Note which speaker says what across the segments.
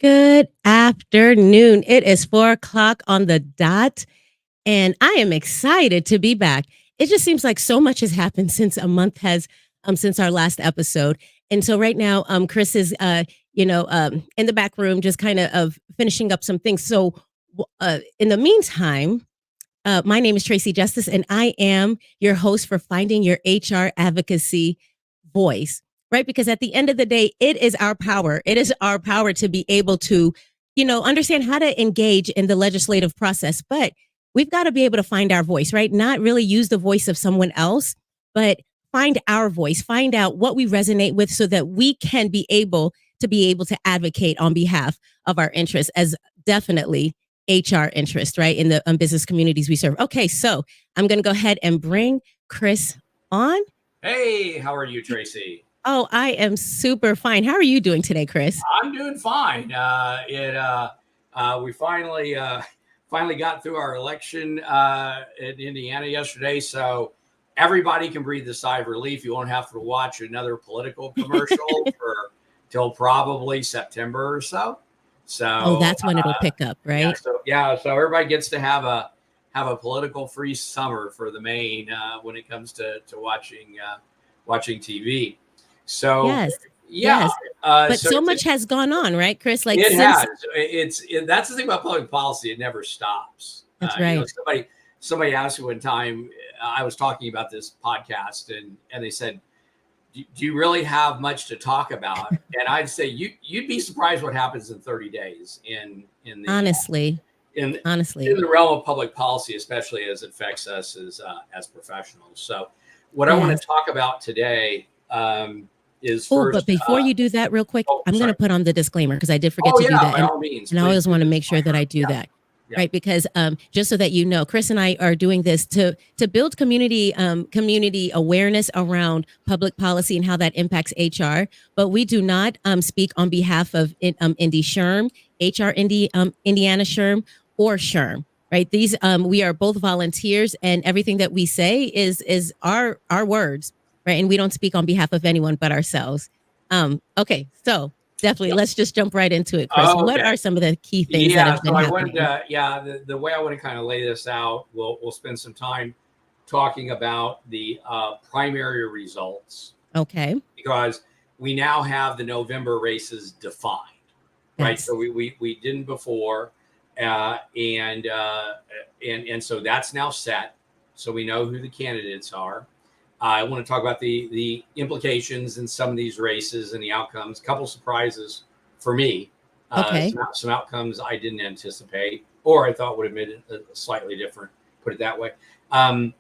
Speaker 1: Good afternoon. It is 4 o'clock on the dot, and I am excited to be back. It just seems like so much has happened since a month has since our last episode. And so right now, Chris is in the back room just kind of finishing up some things. So in the meantime, my name is Tracy Justice, and I am your host for Finding Your HR Advocacy Voice, right? Because at the end of the day, it is our power. It is our power to be able to, understand how to engage in the legislative process. But we've got to be able to find our voice, right? Not really use the voice of someone else, but find our voice, find out what we resonate with so that we can be able to advocate on behalf of our interests as definitely HR interest, right? In the business communities we serve. Okay, so I'm going to go ahead and bring Chris on.
Speaker 2: Hey, how are you, Tracy?
Speaker 1: Oh, I am super fine. How are you doing today, Chris?
Speaker 2: I'm doing fine. We finally got through our election in Indiana yesterday, so everybody can breathe a sigh of relief. You won't have to watch another political commercial for till probably September or so. So
Speaker 1: that's when it'll pick up, right?
Speaker 2: So everybody gets to have a political free summer for the Maine when it comes to watching TV. So
Speaker 1: yes. But so much has gone on, right, Chris?
Speaker 2: Like it has. That's the thing about public policy; it never stops.
Speaker 1: That's right.
Speaker 2: Somebody asked me one time. I was talking about this podcast, and they said, "Do you really have much to talk about?" And I'd say, "You'd be surprised what happens in 30 days in the
Speaker 1: honestly."
Speaker 2: In the realm of public policy, especially as it affects us as professionals. So, what I want to talk about today is first.
Speaker 1: But before you do that, real quick, I'm going to put on the disclaimer because I did forget to do that.
Speaker 2: By all means,
Speaker 1: and I always want to make sure that I do that.
Speaker 2: Yeah.
Speaker 1: Right, because just so that you know, Chris and I are doing this to build community awareness around public policy and how that impacts HR. But we do not speak on behalf of IndySHRM, Indiana SHRM, or SHRM. Right, these we are both volunteers, and everything that we say is our words. Right, and we don't speak on behalf of anyone but ourselves. Okay, so. Definitely. Let's just jump right into it, Chris. Okay. What are some of the key things that have been happening?
Speaker 2: The way I want to kind of lay this out, we'll spend some time talking about the primary results.
Speaker 1: Okay.
Speaker 2: Because we now have the November races defined, right? Yes. So we didn't before, and so that's now set. So we know who the candidates are. I want to talk about the implications in some of these races and the outcomes. A couple surprises for me.
Speaker 1: Okay.
Speaker 2: Some outcomes I didn't anticipate, or I thought would have been slightly different. Put it that way. And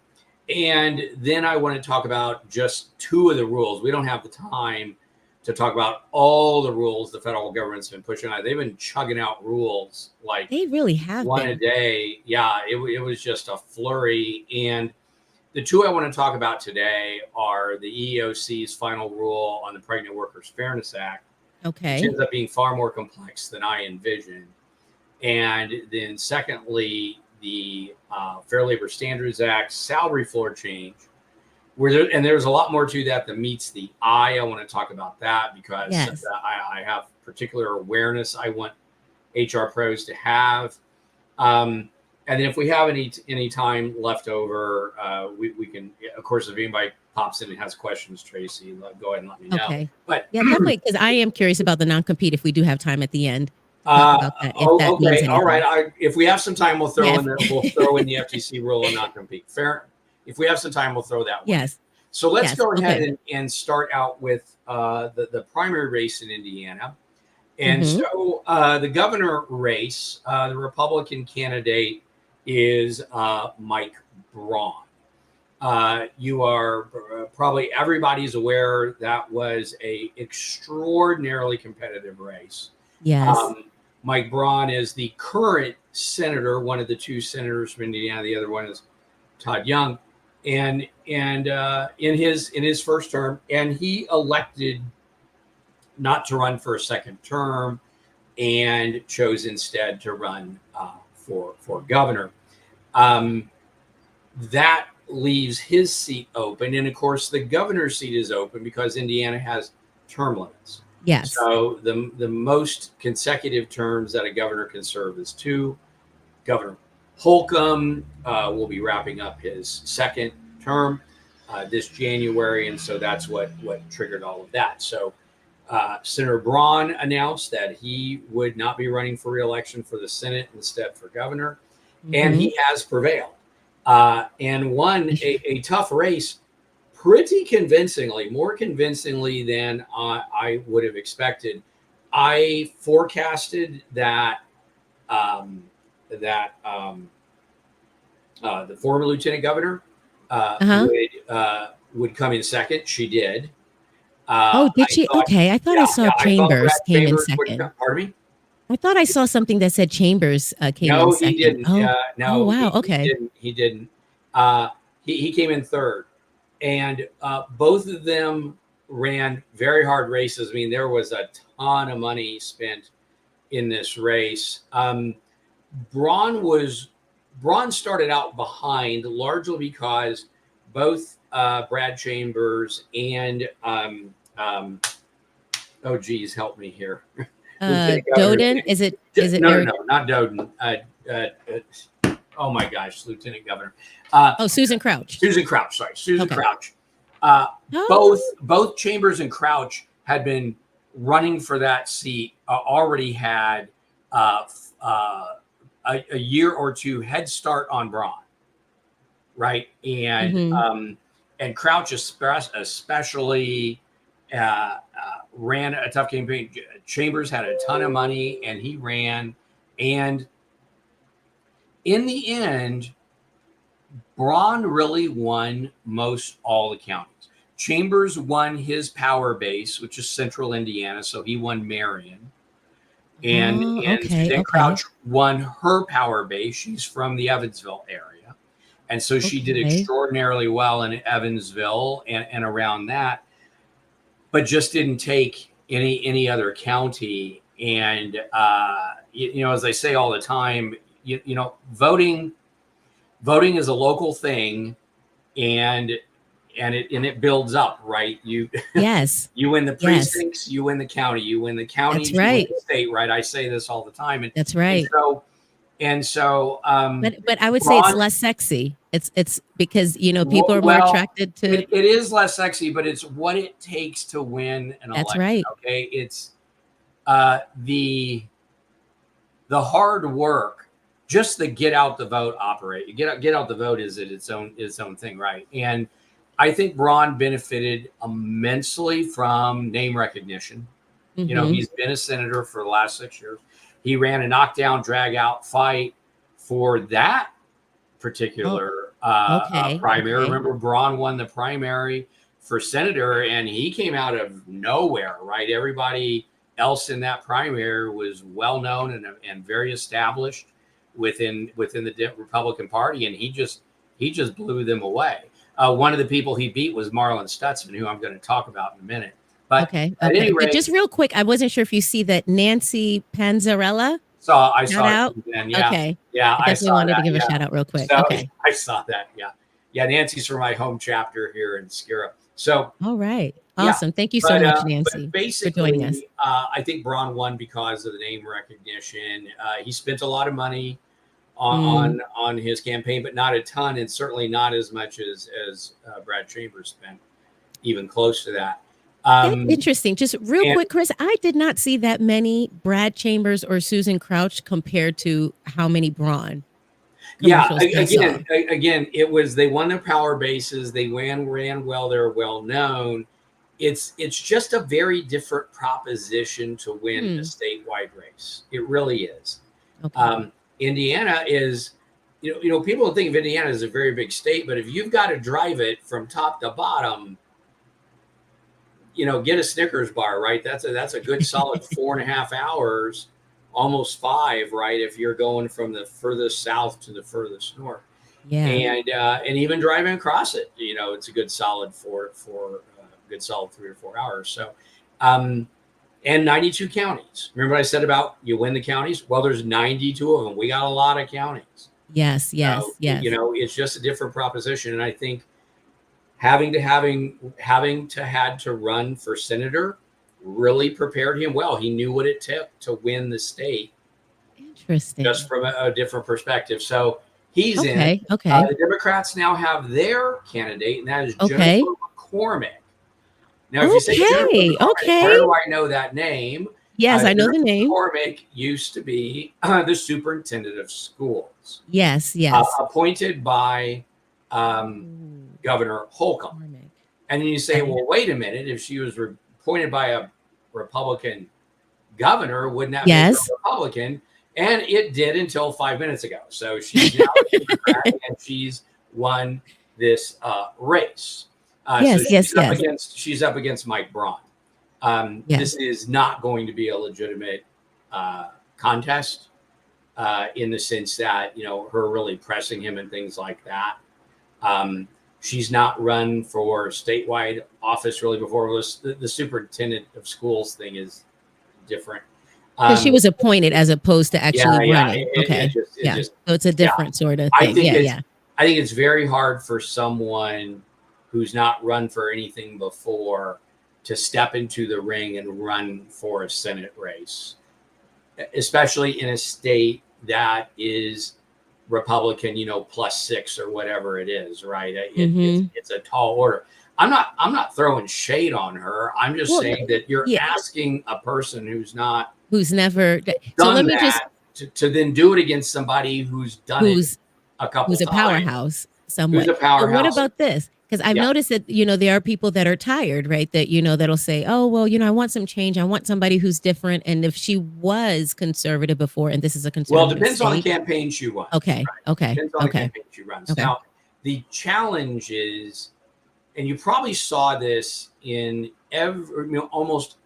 Speaker 2: then I want to talk about just two of the rules. We don't have the time to talk about all the rules the federal government's been pushing out. They've been chugging out rules like
Speaker 1: they really have
Speaker 2: one a day. Yeah, it was just a flurry. And the two I want to talk about today are the EEOC's final rule on the Pregnant Workers Fairness Act,
Speaker 1: which
Speaker 2: ends up being far more complex than I envisioned. And then secondly, the Fair Labor Standards Act salary floor change, there's a lot more to that than meets the eye. I want to talk about that because I have particular awareness I want HR pros to have. And then if we have any time left over, we can, of course, if anybody pops in and has questions, Tracy, go ahead and let me know.
Speaker 1: Okay.
Speaker 2: But
Speaker 1: definitely, because I am curious about the non-compete if we do have time at the end.
Speaker 2: About that, okay. All right. If we have some time, we'll throw in the FTC rule and non-compete. Fair. If we have some time, we'll throw that one.
Speaker 1: Yes.
Speaker 2: So let's go ahead and start out with the primary race in Indiana. And so the governor race, the Republican candidate is Mike Braun. You are probably everybody's aware that was a extraordinarily competitive race.
Speaker 1: Yes.
Speaker 2: Mike Braun is the current senator, one of the two senators from Indiana. The other one is Todd Young, and in his first term, and he elected not to run for a second term, and chose instead to run for governor. That leaves his seat open. And of course, the governor's seat is open because Indiana has term limits.
Speaker 1: Yes.
Speaker 2: So the most consecutive terms that a governor can serve is 2. Governor Holcomb will be wrapping up his second term this January, and so that's what triggered all of that. So Senator Braun announced that he would not be running for re-election for the Senate, instead for governor, and
Speaker 1: Mm-hmm.
Speaker 2: he has prevailed and won a tough race pretty convincingly, more convincingly than I would have expected. I forecasted that um, the former lieutenant governor
Speaker 1: Uh-huh.
Speaker 2: would come in second. She did.
Speaker 1: Oh, did
Speaker 2: I
Speaker 1: she?
Speaker 2: thought,
Speaker 1: Okay. I thought
Speaker 2: yeah,
Speaker 1: I
Speaker 2: yeah,
Speaker 1: saw
Speaker 2: I thought Brad
Speaker 1: Chambers came in
Speaker 2: Chambers would come.
Speaker 1: second.
Speaker 2: Pardon me?
Speaker 1: I thought I saw something that said Chambers came in
Speaker 2: No, he
Speaker 1: second.
Speaker 2: didn't.
Speaker 1: Oh, oh
Speaker 2: No,
Speaker 1: wow.
Speaker 2: he
Speaker 1: Okay.
Speaker 2: didn't. He didn't. He came in third, and both of them ran very hard races. I mean, there was a ton of money spent in this race. Braun was Braun started out behind largely because both Brad Chambers and oh geez, help me here, Lieutenant Governor.
Speaker 1: Doden, is it
Speaker 2: No, no,
Speaker 1: Eric?
Speaker 2: no, not Doden. Oh my gosh, Lieutenant Governor.
Speaker 1: Oh, Susan Crouch.
Speaker 2: Susan Crouch. Sorry, Susan
Speaker 1: Okay.
Speaker 2: Crouch.
Speaker 1: Oh,
Speaker 2: Both Chambers and Crouch had been running for that seat. Already had a year or two head start on Braun, right?
Speaker 1: mm-hmm.
Speaker 2: And Crouch especially ran a tough campaign. Chambers had a ton of money, and he ran. And in the end, Braun really won most all the counties. Chambers won his power base, which is central Indiana, so he won Marion. And
Speaker 1: Oh, okay.
Speaker 2: Suzanne
Speaker 1: Okay.
Speaker 2: Crouch won her power base. She's from the Evansville area. And so she did
Speaker 1: Okay.
Speaker 2: extraordinarily well in Evansville and around that, but just didn't take any other county. And as I say all the time, voting is a local thing, and it builds up, right?
Speaker 1: Yes.
Speaker 2: You win the
Speaker 1: Yes.
Speaker 2: precincts, you win the county, you win the county,
Speaker 1: That's
Speaker 2: you win
Speaker 1: right.
Speaker 2: the state, right? I say this all the time, and
Speaker 1: That's right.
Speaker 2: and so
Speaker 1: But I would say it's
Speaker 2: Braun,
Speaker 1: less sexy. It's because people are more
Speaker 2: well,
Speaker 1: attracted to.
Speaker 2: it is less sexy, but it's what it takes to win an
Speaker 1: That's
Speaker 2: election.
Speaker 1: right.
Speaker 2: Okay, it's the hard work, just the get out the vote operate. Get out the vote is its own thing, right? And I think Braun benefited immensely from name recognition.
Speaker 1: Mm-hmm.
Speaker 2: He's been a senator for the last 6 years. He ran a knockdown, drag out fight for that particular primary.
Speaker 1: Okay.
Speaker 2: Remember, Braun won the primary for senator, and he came out of nowhere, right? Everybody else in that primary was well known and very established within the Republican Party, and he just blew them away. One of the people he beat was Marlon Stutzman, who I'm going to talk about in a minute. But
Speaker 1: Okay.
Speaker 2: at any rate,
Speaker 1: But just real quick, I wasn't sure if you see that Nancy Panzarella.
Speaker 2: I saw
Speaker 1: out.
Speaker 2: it then. Yeah.
Speaker 1: Okay.
Speaker 2: Yeah.
Speaker 1: I definitely wanted to give a shout out real quick.
Speaker 2: So,
Speaker 1: Okay.
Speaker 2: I saw that. Yeah. Yeah. Nancy's from my home chapter here in Skira. So,
Speaker 1: all right. Awesome. Thank you so much, Nancy,
Speaker 2: basically,
Speaker 1: for joining us.
Speaker 2: I think Braun won because of the name recognition. He spent a lot of money on his campaign, but not a ton, and certainly not as much as Brad Chambers spent, even close to that.
Speaker 1: That's interesting. Just real quick, Chris, I did not see that many Brad Chambers or Susan Crouch compared to how many Braun.
Speaker 2: Yeah, again, it was they won their power bases. They ran well. They're well known. It's just a very different proposition to win a statewide race. It really is.
Speaker 1: Okay.
Speaker 2: Indiana is, people don't think of Indiana as a very big state, but if you've got to drive it from top to bottom, get a Snickers bar, right? That's a good solid 4.5 hours, almost 5, right? If you're going from the furthest south to the furthest north,
Speaker 1: Yeah.
Speaker 2: and even driving across it, it's a good solid good solid 3 or 4 hours. So, and 92 counties. Remember what I said about you win the counties? Well, there's 92 of them. We got a lot of counties.
Speaker 1: Yes.
Speaker 2: So, it's just a different proposition, and I think having to run for senator really prepared him well. He knew what it took to win the state,
Speaker 1: Interesting.
Speaker 2: just from a different perspective. So he's in.
Speaker 1: Okay. Okay.
Speaker 2: The Democrats now have their candidate, and that is
Speaker 1: Okay.
Speaker 2: Jennifer McCormick. Now, if you say Jennifer McCormick, where do I know that name?
Speaker 1: Yes, I know
Speaker 2: Jennifer
Speaker 1: the name.
Speaker 2: McCormick used to be the superintendent of schools.
Speaker 1: Yes. Yes.
Speaker 2: Appointed by Governor Holcomb. And then you say, well, wait a minute. If she was appointed by a Republican governor, wouldn't that make her a Republican? And it did until 5 minutes ago. So she's now a Democrat, and she's won this race. She's up against Mike Braun. This is not going to be a legitimate contest in the sense that, her really pressing him and things like that. She's not run for statewide office really before. The superintendent of schools thing is different.
Speaker 1: She was appointed as opposed to actually running. So it's a different sort of thing.
Speaker 2: I think it's very hard for someone who's not run for anything before to step into the ring and run for a Senate race, especially in a state that is Republican, +6 or whatever it is, right? It's a tall order. I'm not throwing shade on her. I'm just saying that you're asking a person who's never done to then do it against somebody who's done it a couple times.
Speaker 1: Who's a powerhouse somewhat.
Speaker 2: Who's a powerhouse.
Speaker 1: But what about this? Because I've noticed that, there are people that are tired, right? That, that'll say, oh, well, I want some change. I want somebody who's different. And if she was conservative before, and this is a conservative
Speaker 2: it depends on the campaign she runs.
Speaker 1: Okay.
Speaker 2: Right?
Speaker 1: Okay.
Speaker 2: Depends on the campaign she runs. Okay. Now, the challenge is, and you probably saw this in almost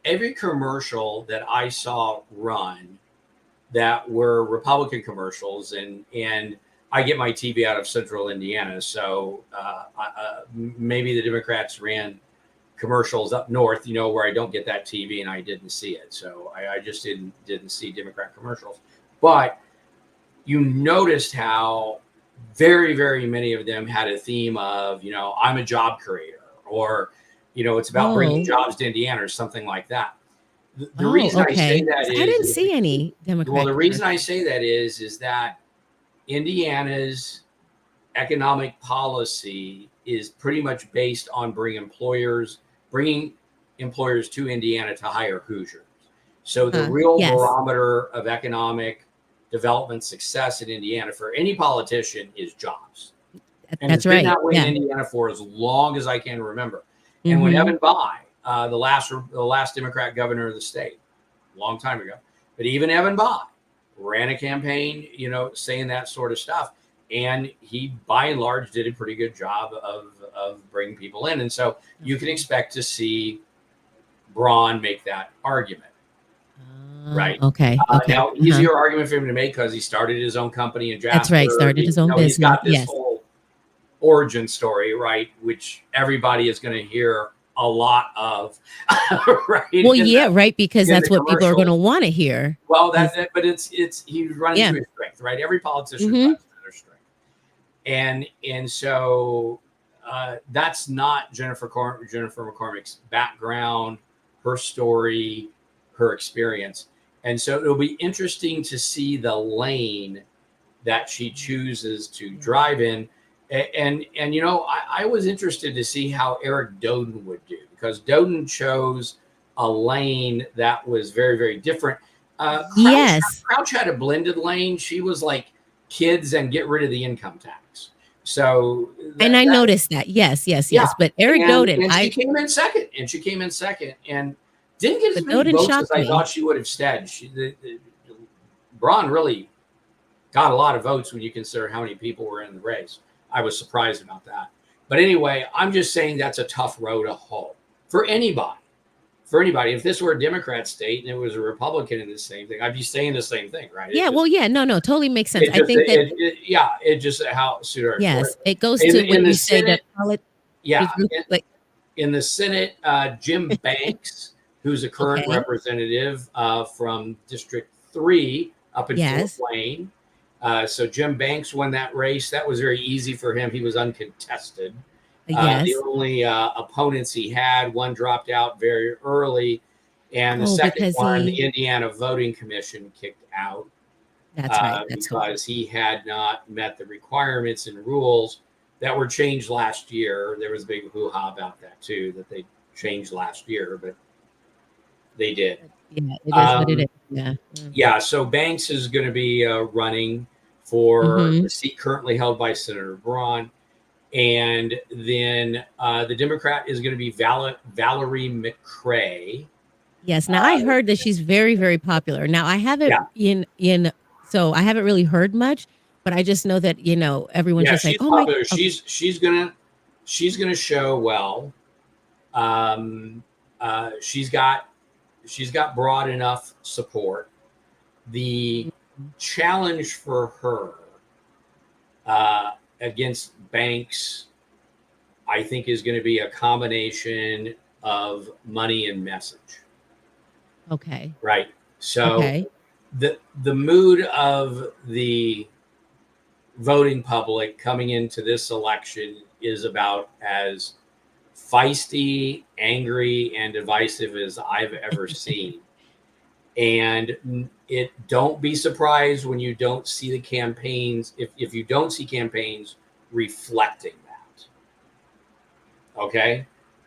Speaker 2: every commercial that I saw run that were Republican commercials, and I get my TV out of Central Indiana, so maybe the Democrats ran commercials up north, where I don't get that TV, and I didn't see it, so I just didn't see Democrat commercials. But you noticed how very, very many of them had a theme of, I'm a job creator, or it's about bringing jobs to Indiana, or something like that. The reason I say that is I
Speaker 1: didn't see any Democrat.
Speaker 2: Well, the reason I say that is that Indiana's economic policy is pretty much based on bringing employers to Indiana to hire Hoosiers. So the real barometer of economic development success in Indiana for any politician is jobs. And it's been that way in Indiana for as long as I can remember. And when Evan Bayh, the last Democrat governor of the state, a long time ago, but even Evan Bayh ran a campaign, saying that sort of stuff. And he, by and large, did a pretty good job of bringing people in. And so you can expect to see Braun make that argument. Right.
Speaker 1: Okay.
Speaker 2: Now, easier argument for him to make because he started his own company in Jasper.
Speaker 1: That's right. Started his own business.
Speaker 2: He's got this whole origin story, right? Which everybody is going to hear a lot of, right?
Speaker 1: Well, right, because that's what people are going to want to hear.
Speaker 2: Well, but he's running to his strength, right? Every politician runs to their strength, and so that's not Jennifer McCormick's background, her story, her experience, and so it'll be interesting to see the lane that she chooses to drive in. And I was interested to see how Eric Doden would do, because Doden chose a lane that was very, very different. Crouch had a blended lane. She was like kids and get rid of the income tax. So
Speaker 1: I noticed that. Yes. But Eric Doden,
Speaker 2: she came in second, and didn't get as many votes as I thought she would have said. Braun really got a lot of votes when you consider how many people were in the race. I was surprised about that. But anyway, I'm just saying that's a tough row to hoe for anybody. If this were a Democrat state and it was a Republican in the same thing, I'd be saying the same thing, right?
Speaker 1: No, totally makes sense. I think
Speaker 2: it just how suited our
Speaker 1: story. It goes to what you said.
Speaker 2: In the Senate, Jim Banks, who's a current representative from District 3 up in Fort Wayne. So Jim Banks won that race. That was very easy for him. He was uncontested. The
Speaker 1: Yes.
Speaker 2: only opponents he had, one dropped out very early, and the
Speaker 1: Oh,
Speaker 2: second
Speaker 1: because
Speaker 2: one, the
Speaker 1: he
Speaker 2: Indiana Voting Commission kicked out
Speaker 1: that's right. That's who.
Speaker 2: because he had not met the requirements and rules that were changed last year. There was a big hoo-ha about that too, that they changed last year, but they did.
Speaker 1: Yeah, it is what it is.
Speaker 2: Um,
Speaker 1: Yeah.
Speaker 2: yeah, so Banks is going to be running for
Speaker 1: Mm-hmm.
Speaker 2: the seat currently held by Senator Braun. And then the Democrat is going to be Valerie McCrae.
Speaker 1: Yes. Now I heard that she's very, very popular. Now I
Speaker 2: Yeah,
Speaker 1: haven't so I haven't really heard much, but I just know that, everyone's
Speaker 2: yeah,
Speaker 1: just like,
Speaker 2: she's
Speaker 1: oh my,
Speaker 2: popular.
Speaker 1: okay.
Speaker 2: She's gonna show well. Um, she's got broad enough support. The challenge for her against Banks, I think, is going to be a combination of money and message.
Speaker 1: Okay.
Speaker 2: Right. So
Speaker 1: Okay.
Speaker 2: the mood of the voting public coming into this election is about as feisty, angry, and divisive as I've ever seen. And don't be surprised when you don't see the campaigns, if you don't see campaigns reflecting that. Okay.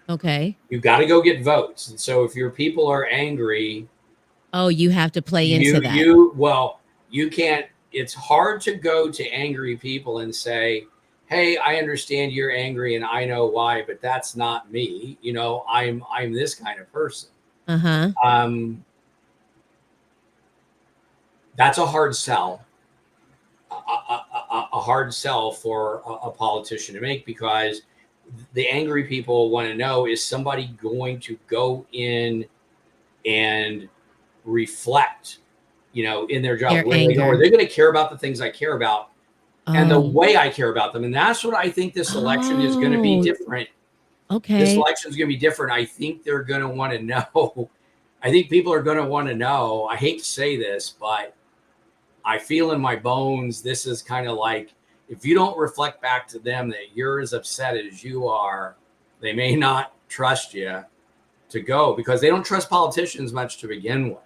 Speaker 1: Okay.
Speaker 2: You've got to go get votes. And so if your people are angry,
Speaker 1: Oh, you have to play
Speaker 2: you
Speaker 1: into that.
Speaker 2: you well, you can't. It's hard to go to angry people and say, hey, I understand you're angry and I know why, but that's not me. I'm this kind of person.
Speaker 1: Uh-huh.
Speaker 2: um that's a hard sell, a hard sell for a politician to make, because the angry people want to know, is somebody going to go in and reflect, in their job?
Speaker 1: Their
Speaker 2: Are
Speaker 1: anger.
Speaker 2: they going to care about the things I care about and the
Speaker 1: Oh.
Speaker 2: way I care about them? And that's what I think this election is going to be
Speaker 1: Oh,
Speaker 2: different. This
Speaker 1: okay.
Speaker 2: election is going to be different. I think they're going to want to know. I think people are going to want to know. I hate to say this, but I feel in my bones, this is kind of like, if you don't reflect back to them that you're as upset as you are, they may not trust you to go, because they don't trust politicians much to begin with.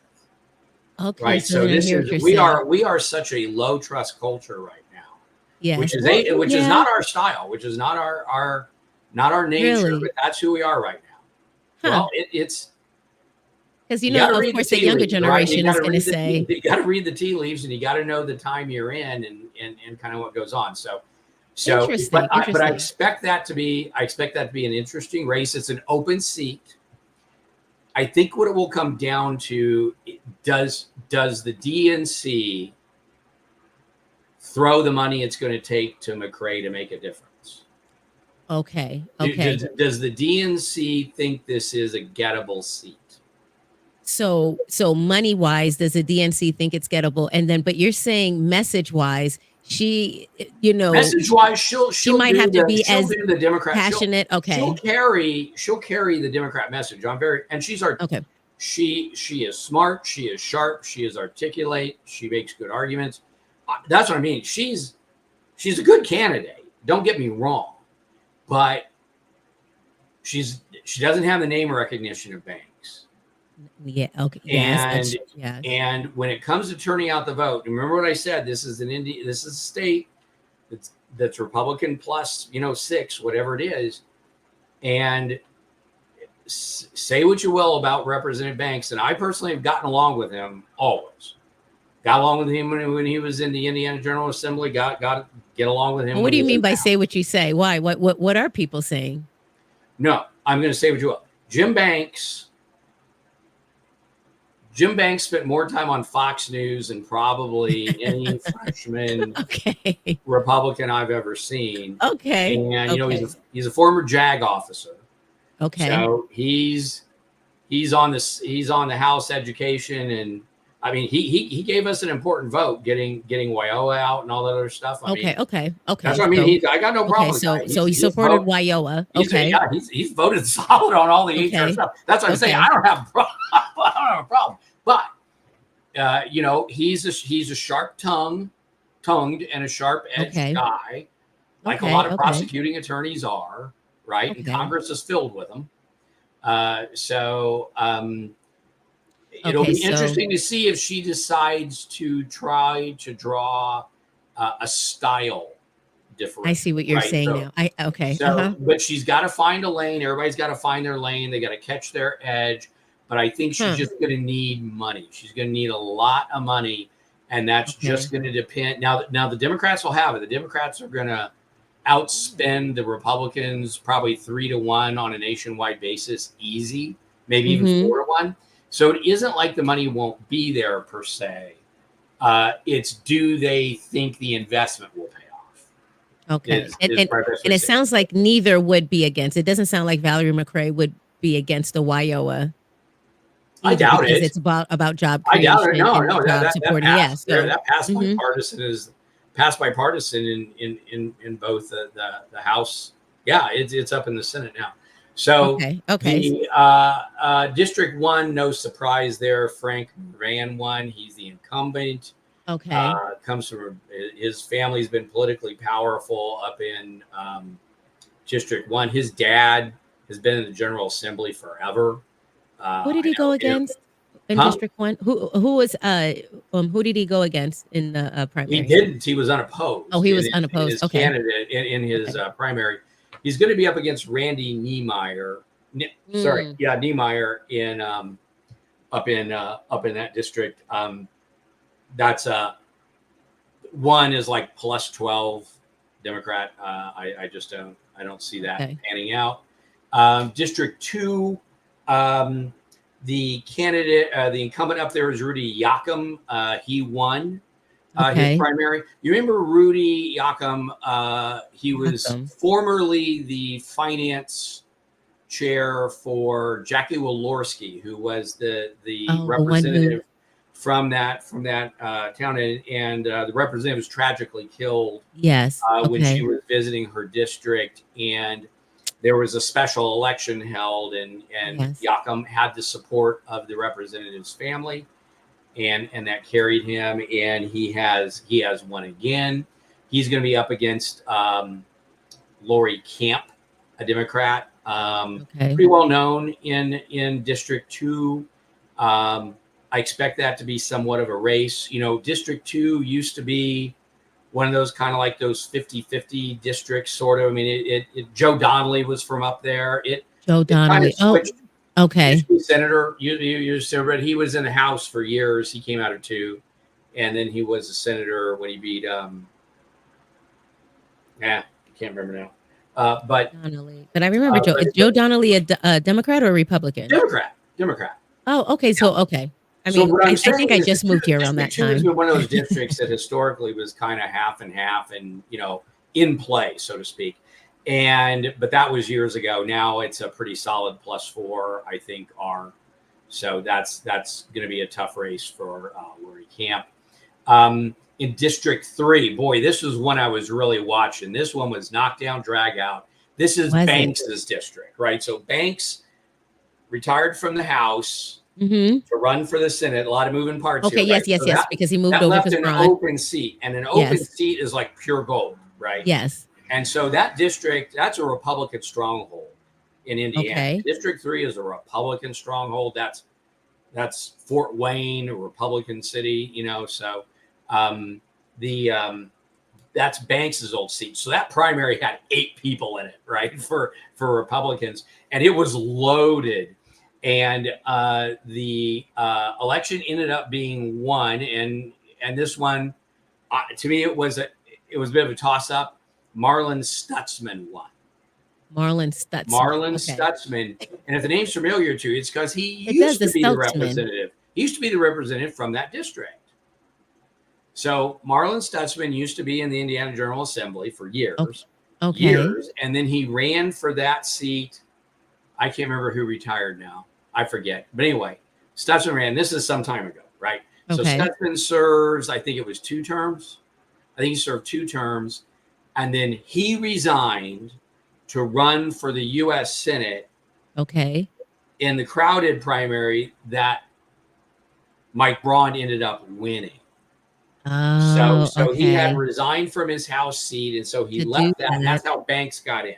Speaker 1: Okay,
Speaker 2: Right.
Speaker 1: so
Speaker 2: So
Speaker 1: then I hear what you're
Speaker 2: we
Speaker 1: saying.
Speaker 2: are such a low trust culture right now, which
Speaker 1: Yes.
Speaker 2: is
Speaker 1: Well,
Speaker 2: which is
Speaker 1: yeah,
Speaker 2: not our style, which is not our nature,
Speaker 1: really.
Speaker 2: but that's who we are right now.
Speaker 1: Huh.
Speaker 2: Well, it's
Speaker 1: Because,
Speaker 2: you got to
Speaker 1: of
Speaker 2: read the
Speaker 1: course, the
Speaker 2: tea
Speaker 1: younger
Speaker 2: leaves, right? You
Speaker 1: generation
Speaker 2: got
Speaker 1: is
Speaker 2: to
Speaker 1: going to
Speaker 2: read the
Speaker 1: say,
Speaker 2: you got to read the tea leaves, and you got to know the time you're in, and kind of what goes on. So,
Speaker 1: interesting,
Speaker 2: but
Speaker 1: interesting.
Speaker 2: I expect that to be an interesting race. It's an open seat. I think what it will come down to, does the DNC throw the money it's going to take to McCrae to make a difference?
Speaker 1: Okay, okay.
Speaker 2: Does the DNC think this is a gettable seat?
Speaker 1: So money wise, does the DNC think it's gettable? And then, but you're saying message wise, she,
Speaker 2: Message wise,
Speaker 1: she might have to be
Speaker 2: she'll
Speaker 1: as
Speaker 2: do the Democrat.
Speaker 1: passionate. Okay,
Speaker 2: She'll carry the Democrat message. And
Speaker 1: okay,
Speaker 2: she is smart. She is sharp. She is articulate. She makes good arguments. That's what I mean. She's a good candidate. Don't get me wrong, but she doesn't have the name recognition of Banks.
Speaker 1: yeah, okay, yes,
Speaker 2: And
Speaker 1: yes,
Speaker 2: when it comes to turning out the vote, remember what I said. This is a state that's Republican plus 6, whatever it is. And say what you will about Representative Banks, and I personally have gotten along with him always. Got along with him when he was in the Indiana General Assembly. Got to get along with him.
Speaker 1: Well, what
Speaker 2: when
Speaker 1: do you
Speaker 2: he's
Speaker 1: mean
Speaker 2: in
Speaker 1: by
Speaker 2: the
Speaker 1: say
Speaker 2: House.
Speaker 1: what you say? Why? What are people saying?
Speaker 2: No, I'm going to say what you will. Jim Banks spent more time on Fox News than probably any freshman
Speaker 1: Okay,
Speaker 2: Republican I've ever seen.
Speaker 1: okay,
Speaker 2: And
Speaker 1: okay,
Speaker 2: he's a former JAG officer.
Speaker 1: okay.
Speaker 2: So he's on the House Education, and I mean he gave us an important vote, getting Wyoa out and all that other stuff. I mean,
Speaker 1: Okay.
Speaker 2: that's what I mean. I got no problem with the guy.
Speaker 1: So he supported Wyoa. Okay.
Speaker 2: He's voted solid on all the HR
Speaker 1: Okay.
Speaker 2: stuff. That's what I'm saying. I don't have a problem. But he's a sharp tongued and a sharp edged
Speaker 1: Okay.
Speaker 2: guy, like a
Speaker 1: Okay.
Speaker 2: lot of
Speaker 1: Okay.
Speaker 2: prosecuting attorneys are. right? And
Speaker 1: Okay.
Speaker 2: Congress is filled with them. It'll
Speaker 1: Okay.
Speaker 2: be
Speaker 1: So
Speaker 2: interesting to see if she decides to try to draw a style
Speaker 1: I
Speaker 2: differential,
Speaker 1: see what you're
Speaker 2: right?
Speaker 1: saying now. Okay.
Speaker 2: But she's got to find a lane. Everybody's got to find their lane. They got to catch their edge. But I think she's
Speaker 1: Huh.
Speaker 2: just going to need money. She's going to need a lot of money, and that's just going to depend. Now the Democrats will have it. The Democrats are going to outspend the Republicans probably 3-1 on a nationwide basis, easy, maybe even 4-1. So it isn't like the money won't be there per se. It's do they think the investment will pay off?
Speaker 1: Okay. And it sounds like neither would be against. It doesn't sound like Valerie McRae would be against the WIOA.
Speaker 2: I doubt
Speaker 1: because
Speaker 2: it.
Speaker 1: It's about job
Speaker 2: I
Speaker 1: creation.
Speaker 2: doubt it. No,
Speaker 1: job supporting.
Speaker 2: Passed, that passed bipartisan is passed bipartisan in both the House. Yeah, it's up in the Senate now. So the District 1, no surprise there. Frank Moran won. He's the incumbent.
Speaker 1: Okay.
Speaker 2: Comes from his family's been politically powerful up in District 1. His dad has been in the General Assembly forever.
Speaker 1: Who did he go against in District 1? Who did he go against in the primary?
Speaker 2: He didn't. He was unopposed.
Speaker 1: Oh, he was unopposed.
Speaker 2: His candidate in his primary. He's going to be up against Randy Niemeyer. Niemeyer in up in that district. That's one is like plus 12 Democrat. I just don't see that panning out. District 2, the candidate, the incumbent up there is Rudy Yakum. He won his primary. You remember Rudy Yakum? He was formerly the finance chair for Jackie Walorski, who was the representative from that town, and the representative was tragically killed.
Speaker 1: Yes,
Speaker 2: when she was visiting her district, and there was a special election held, and Yakum had the support of the representative's family, and that carried him, and he has won again. He's going to be up against Lori Camp, a Democrat, pretty well known in District 2. I expect that to be somewhat of a race. You know, District 2 used to be one of those kind of like those 50-50 districts, sort of. I mean, Joe Donnelly was from up there.
Speaker 1: Joe Donnelly.
Speaker 2: Senator. But he was in the House for years. He came out of 2, and then he was a senator when he beat. I can't remember now. But
Speaker 1: Donnelly. But I remember Joe Donnelly, a Democrat or a Republican?
Speaker 2: Democrat.
Speaker 1: Oh, okay. So I mean, I think I just moved here around that time.
Speaker 2: It's been one of those districts that historically was kind of half and half, and in play, so to speak. But that was years ago. Now it's a pretty solid +4, I think. So that's going to be a tough race for Lori Camp. In District 3, boy, this was one I was really watching. This one was knockdown, drag out. This is Banks's district, right? So Banks retired from the House. To run for the Senate. A lot of moving parts here.
Speaker 1: Yes, because he moved over
Speaker 2: left an open seat, and an open seat is like pure gold, right?
Speaker 1: Yes.
Speaker 2: And so that district, that's a Republican stronghold in Indiana. District 3 is a Republican stronghold. That's Fort Wayne, a Republican city, so that's Banks's old seat. So that primary had 8 people in it, right? For Republicans, and it was loaded. And the election ended up being won, and this one, to me, it was a bit of a toss up. Marlon Stutzman won. Marlon Stutzman, and if the name's familiar to you, it's because he used to be the representative. He used to be the representative from that district. So Marlon Stutzman used to be in the Indiana General Assembly for years, years, and then he ran for that seat. I can't remember who retired now. I forget. But anyway, Stutzman ran. This is some time ago, right? So Stutzman serves, I think it was 2 terms. I think he served 2 terms. And then he resigned to run for the U.S. Senate. In the crowded primary that Mike Braun ended up winning. So he had resigned from his House seat, and so he left that. And that's how Banks got in.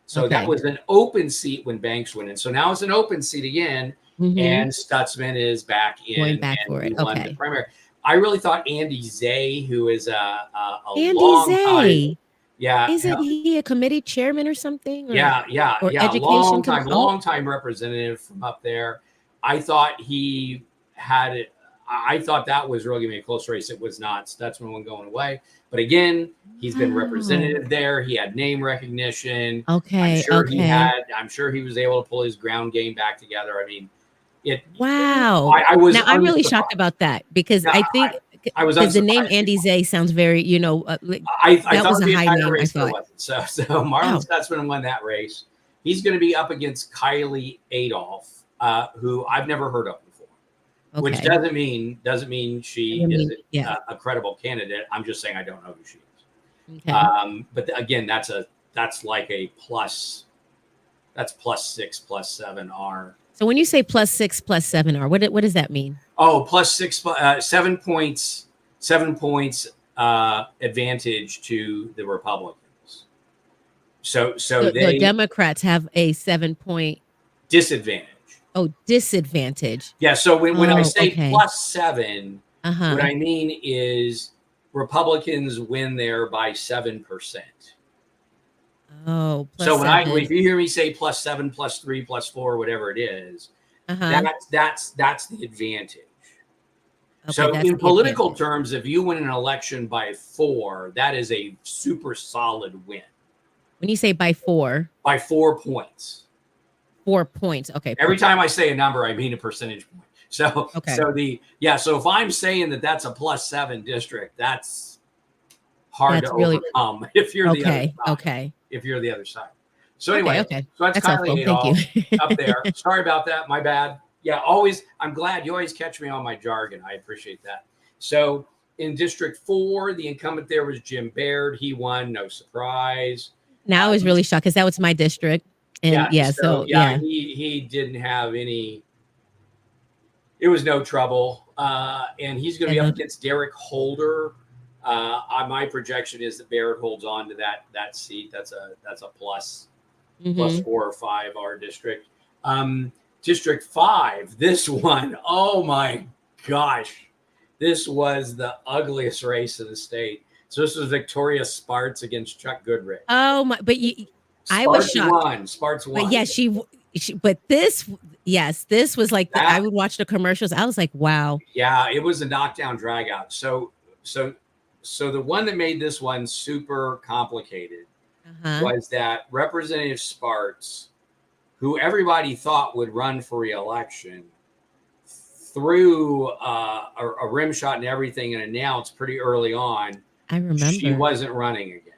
Speaker 2: So that
Speaker 1: Okay.
Speaker 2: was an open seat when Banks went in. So now it's an open seat again, and Stutzman is back
Speaker 1: Going
Speaker 2: in,
Speaker 1: back
Speaker 2: and
Speaker 1: for
Speaker 2: he
Speaker 1: it.
Speaker 2: won the
Speaker 1: Okay.
Speaker 2: primary. I really thought Andy Zay, who is a
Speaker 1: Andy
Speaker 2: long time,
Speaker 1: Zay.
Speaker 2: yeah,
Speaker 1: Isn't he a committee chairman or something, or
Speaker 2: yeah,
Speaker 1: education? Oh,
Speaker 2: long time representative from up there. I thought he had it. I thought that was really going to be a close race. It was not. Stutzman one going away. But again, he's been
Speaker 1: wow.
Speaker 2: representative there. He had name recognition.
Speaker 1: Okay. Okay.
Speaker 2: I'm sure he was able to pull his ground game back together. I mean, it.
Speaker 1: Wow.
Speaker 2: I was
Speaker 1: Now I'm really
Speaker 2: unsurprised.
Speaker 1: shocked about that because
Speaker 2: Yeah,
Speaker 1: I think
Speaker 2: I was
Speaker 1: because the name
Speaker 2: unsurprised.
Speaker 1: Andy Zay sounds very, like,
Speaker 2: I
Speaker 1: that
Speaker 2: thought
Speaker 1: was a
Speaker 2: the
Speaker 1: high
Speaker 2: entire
Speaker 1: name, I
Speaker 2: race there
Speaker 1: thought.
Speaker 2: wasn't. So Marlon
Speaker 1: Wow.
Speaker 2: Stutzman won that race. He's going to be up against Kylie Adolph, who I've never heard of before. Which
Speaker 1: Okay.
Speaker 2: doesn't mean she isn't
Speaker 1: Yeah.
Speaker 2: a credible candidate. I'm just saying I don't know who she is.
Speaker 1: Okay.
Speaker 2: But again, that's like a plus. That's +6, +7 R.
Speaker 1: So when you say +6, +7 R, what does that mean?
Speaker 2: Oh, +6, 7 points, 7 points advantage to the Republicans. So
Speaker 1: The
Speaker 2: they
Speaker 1: Democrats have a 7-point
Speaker 2: disadvantage.
Speaker 1: disadvantage.
Speaker 2: Yeah. So when I
Speaker 1: Oh,
Speaker 2: say
Speaker 1: okay.
Speaker 2: +7, what
Speaker 1: Uh-huh.
Speaker 2: I mean is Republicans win there by 7%.
Speaker 1: Oh,
Speaker 2: So
Speaker 1: +7.
Speaker 2: if you hear me say +7, +3, +4, whatever it is,
Speaker 1: Uh-huh.
Speaker 2: that's the advantage.
Speaker 1: Okay,
Speaker 2: So
Speaker 1: that's
Speaker 2: in
Speaker 1: the
Speaker 2: political
Speaker 1: advantage.
Speaker 2: terms, if you win an election by 4, that is a super solid win
Speaker 1: When you say by 4,
Speaker 2: by 4 points.
Speaker 1: 4 points. Okay,
Speaker 2: Every time I say a number, I mean a percentage point. So
Speaker 1: okay.
Speaker 2: so if I'm saying that that's a +7 district, that's hard
Speaker 1: That's
Speaker 2: to
Speaker 1: really
Speaker 2: overcome if you're the other
Speaker 1: okay.
Speaker 2: side.
Speaker 1: Okay.
Speaker 2: If you're the other side. So
Speaker 1: Okay,
Speaker 2: anyway,
Speaker 1: okay.
Speaker 2: so that's
Speaker 1: That's helpful.
Speaker 2: Kylie
Speaker 1: Thank you.
Speaker 2: Adolph up there. Sorry about that. My bad. Yeah, always. I'm glad you always catch me on my jargon. I appreciate that. So in District 4, the incumbent there was Jim Baird. He won, no surprise.
Speaker 1: Now I was really shocked because that was my district. And
Speaker 2: Yeah,
Speaker 1: yeah,
Speaker 2: so
Speaker 1: so yeah.
Speaker 2: he didn't have any. It was no trouble, and he's going to be up against Derek Holder. My projection is that Barrett holds on to that seat. That's a plus +4 or 5 our district. District 5, this one, oh my gosh, this was the ugliest race in the state. So this was Victoria Spartz against Chuck Goodrich.
Speaker 1: Oh my, but I was shocked.
Speaker 2: Spartz won.
Speaker 1: But yeah, but this, yes, this was like I would watch the commercials. I was like, wow.
Speaker 2: Yeah, it was a knockdown drag out. So the one that made this one super complicated was that Representative Spartz, who everybody thought would run for re-election, threw a rim shot and everything and announced pretty early on
Speaker 1: I remember
Speaker 2: she wasn't running again.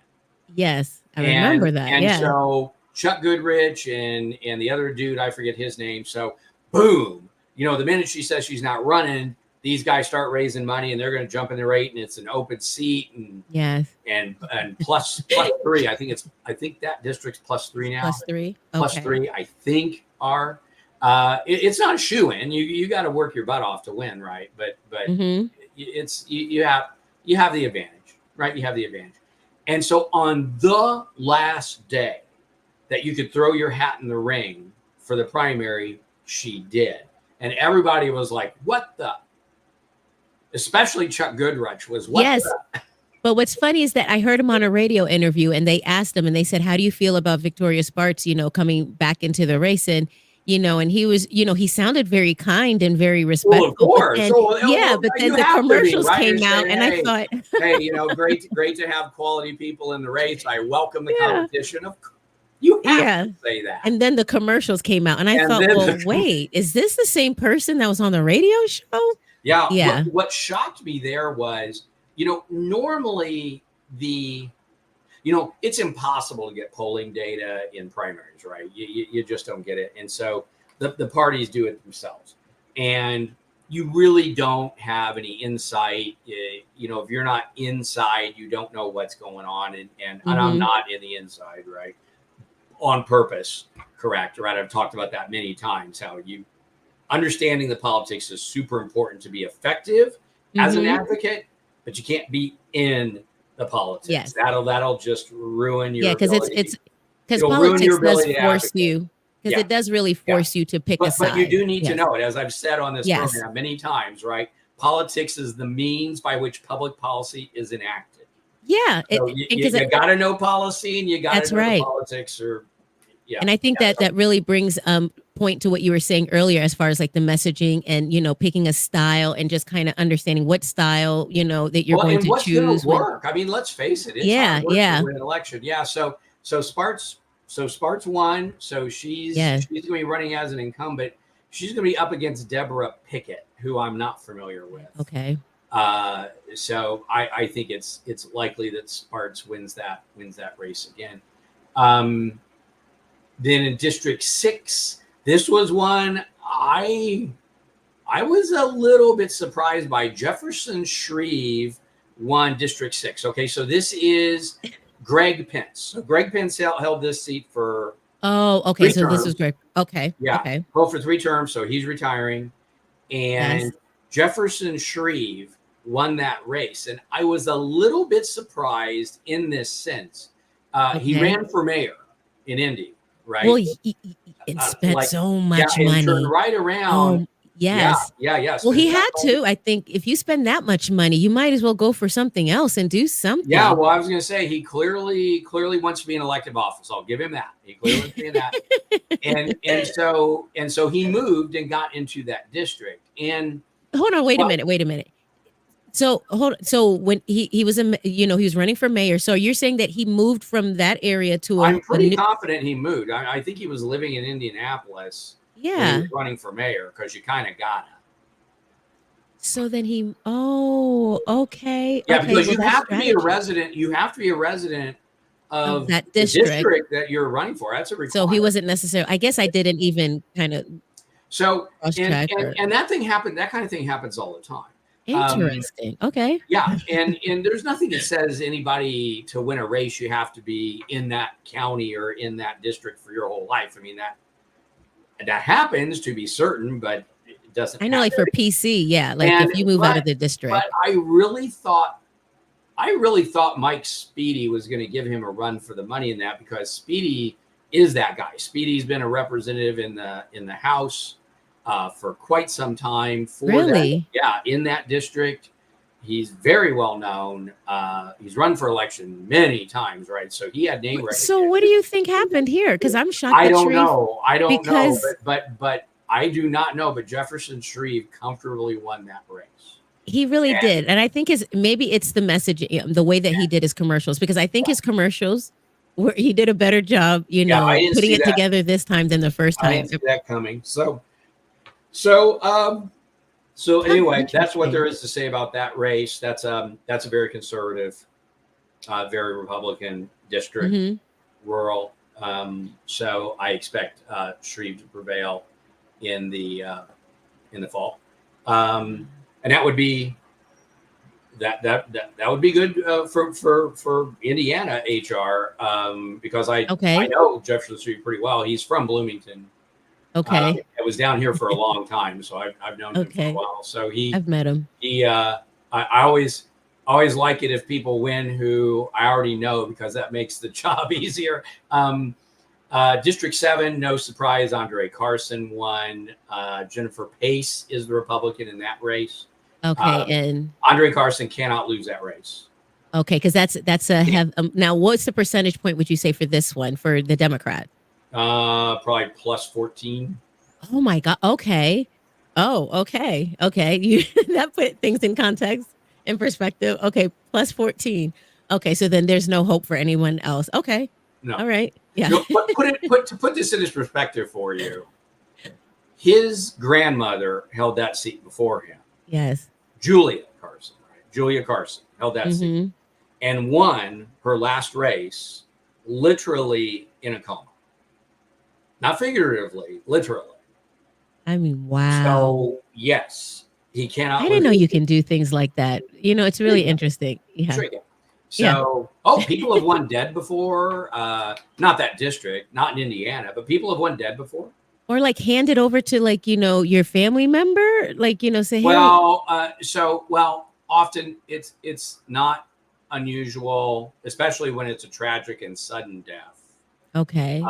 Speaker 1: Yes, I remember that.
Speaker 2: And
Speaker 1: yeah.
Speaker 2: So Chuck Goodrich and the other dude, I forget his name. So boom, the minute she says she's not running, these guys start raising money and they're going to jump in the rate, and it's an open seat and
Speaker 1: yes,
Speaker 2: and plus 3. I think that district's +3 now.
Speaker 1: +3.
Speaker 2: Okay. +3, I think are. It's not a shoe in. You got to work your butt off to win, right? But it's you have the advantage, right? You have the advantage. And so on the last day that you could throw your hat in the ring for the primary, she did. And everybody was like, what the? Especially Chuck Goodrich was what
Speaker 1: yes.
Speaker 2: the?
Speaker 1: But what's funny is that I heard him on a radio interview and they asked him and they said, how do you feel about Victoria Spartz, coming back into the race? And, and he was, he sounded very kind and very respectful.
Speaker 2: Well, of course.
Speaker 1: But then the commercials came out and I thought,
Speaker 2: hey, great to have quality people in the race. I welcome the competition. You have to say that.
Speaker 1: And then the commercials came out and I thought, well, wait, is this the same person that was on the radio show?
Speaker 2: Yeah. Yeah. What shocked me there was, normally it's impossible to get polling data in primaries, right? You just don't get it. And so the parties do it themselves. And you really don't have any insight. If you're not inside, you don't know what's going on. And I'm not in the inside, right? On purpose, correct, right? I've talked about that many times, how understanding the politics is super important to be effective as an advocate, but you can't be in the politics.
Speaker 1: Yes.
Speaker 2: That'll just ruin your
Speaker 1: because because
Speaker 2: It'll ruin your
Speaker 1: politics does
Speaker 2: ability to
Speaker 1: force
Speaker 2: advocate.
Speaker 1: you, because
Speaker 2: Yeah.
Speaker 1: it does really
Speaker 2: Yeah.
Speaker 1: force you to pick a
Speaker 2: But you
Speaker 1: side.
Speaker 2: do need to
Speaker 1: Yes.
Speaker 2: know it, as I've said on this
Speaker 1: Yes.
Speaker 2: program many times, right? Politics is the means by which public policy is enacted.
Speaker 1: Yeah,
Speaker 2: So you got to know policy and you got
Speaker 1: that's
Speaker 2: to know the
Speaker 1: right.
Speaker 2: politics, or yeah.
Speaker 1: And I think
Speaker 2: Yeah,
Speaker 1: that really brings point to what you were saying earlier, as far as like the messaging and, you know, picking a style and just kind of understanding what style, you know, that you're
Speaker 2: well,
Speaker 1: going
Speaker 2: and
Speaker 1: to
Speaker 2: what's going to
Speaker 1: choose when.
Speaker 2: work? I mean, let's face it, it's
Speaker 1: Yeah,
Speaker 2: hard work
Speaker 1: yeah,
Speaker 2: to win an election. Yeah. So Sparks won. So she's
Speaker 1: yeah.
Speaker 2: going to be running as an incumbent. She's going to be up against Deborah Pickett, who I'm not familiar with.
Speaker 1: Okay.
Speaker 2: So I think it's likely that Sparks wins that race again. Then in District 6, this was one I was a little bit surprised by. Jefferson Shreve won District 6. Okay, so this is Greg Pence. So Greg Pence held this seat for
Speaker 1: Oh, okay.
Speaker 2: 3
Speaker 1: So this is
Speaker 2: terms.
Speaker 1: great. Okay.
Speaker 2: Yeah,
Speaker 1: Okay.
Speaker 2: held for 3 terms, so he's retiring. And
Speaker 1: Yes.
Speaker 2: Jefferson Shreve won that race. And I was a little bit surprised in this sense. He
Speaker 1: Okay.
Speaker 2: ran for mayor in Indy, right?
Speaker 1: Well, and spent so much
Speaker 2: and
Speaker 1: money.
Speaker 2: turned right around.
Speaker 1: Yes.
Speaker 2: Yeah.
Speaker 1: Well, he
Speaker 2: spent
Speaker 1: had
Speaker 2: that money.
Speaker 1: to. I think if you spend that much money, you might as well go for something else and do something.
Speaker 2: Yeah, well, I was going to say he clearly wants to be in elective office. I'll give him that. He clearly wants to be in that. and so he moved and got into that district. And
Speaker 1: hold on, wait a minute. So so when he was he was running for mayor. So you're saying that he moved from that area to
Speaker 2: I'm pretty confident he moved. I think he was living in Indianapolis.
Speaker 1: Yeah.
Speaker 2: When he was running for mayor, because you kind of got to.
Speaker 1: So then okay.
Speaker 2: Yeah,
Speaker 1: okay,
Speaker 2: because
Speaker 1: well,
Speaker 2: you have to be a resident. You have to be a resident of
Speaker 1: that
Speaker 2: the
Speaker 1: district.
Speaker 2: that you're running for. That's a requirement.
Speaker 1: So he wasn't necessarily. I guess I didn't even kind of.
Speaker 2: So and that thing happened. That kind of thing happens all the time.
Speaker 1: Interesting. Okay.
Speaker 2: Yeah, and there's nothing that says anybody to win a race you have to be in that county or in that district for your whole life. I mean that happens, to be certain, but it doesn't.
Speaker 1: I know, like for PC, yeah, like if you move out of the district.
Speaker 2: But I really thought Mike Speedy was going to give him a run for the money in that, because Speedy is that guy. Speedy's been a representative in the House for quite some time.
Speaker 1: Really?
Speaker 2: In that district. He's very well known. He's run for election many times, right? So he had name recognition.
Speaker 1: So what do you think happened here? Because I'm shocked.
Speaker 2: I don't know. But I do not know. But Jefferson Shreve comfortably won that race.
Speaker 1: He really did, and I think maybe it's the message, the way that he did his commercials, because I think his commercials he did a better job, putting it together this time than the first time.
Speaker 2: I didn't see that coming. So anyway, that's what there is to say about that race. That's a very conservative, very Republican district, rural. So I expect Shreve to prevail in the fall, and that would be that would be good for Indiana HR, because I know Jefferson Shreve pretty well. He's from Bloomington.
Speaker 1: Okay.
Speaker 2: I was down here for a long time, so I've known him for a while. So
Speaker 1: I've met him.
Speaker 2: I always like it if people win who I already know, because that makes the job easier. District 7, no surprise, Andre Carson won. Jennifer Pace is the Republican in that race.
Speaker 1: Okay, and
Speaker 2: Andre Carson cannot lose that race.
Speaker 1: Okay, because that's now. What's the percentage point would you say for this one for the Democrat?
Speaker 2: Probably plus 14.
Speaker 1: Oh my God. Okay. Oh, okay. You that put things in context, in perspective. Okay, plus 14. Okay, so then there's no hope for anyone else. Okay.
Speaker 2: No.
Speaker 1: All right. Yeah.
Speaker 2: No, to put this in perspective for you, his grandmother held that seat before him.
Speaker 1: Yes.
Speaker 2: Julia Carson, right? Julia Carson held that seat and won her last race literally in a coma. Not figuratively, literally.
Speaker 1: I mean, wow.
Speaker 2: So, yes, he cannot.
Speaker 1: I didn't know you can do things like that. It's really interesting. Yeah.
Speaker 2: So, people have won dead before. Not that district, not in Indiana, but people have won dead before.
Speaker 1: Or like hand it over to your family member, say, hey.
Speaker 2: Well, often it's not unusual, especially when it's a tragic and sudden death.
Speaker 1: Okay.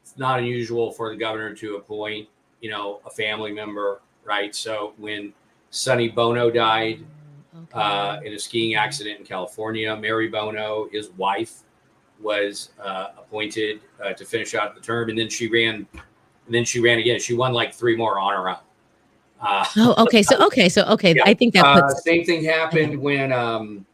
Speaker 2: It's not unusual for the governor to appoint, a family member, right? So when Sonny Bono died
Speaker 1: Okay.
Speaker 2: in a skiing
Speaker 1: Okay.
Speaker 2: accident in California, Mary Bono, his wife, was appointed to finish out the term, and then she ran. And then she ran again. She won like 3 more on her own.
Speaker 1: Oh, okay. So
Speaker 2: Yeah.
Speaker 1: I think that puts
Speaker 2: Same thing happened
Speaker 1: ahead.
Speaker 2: when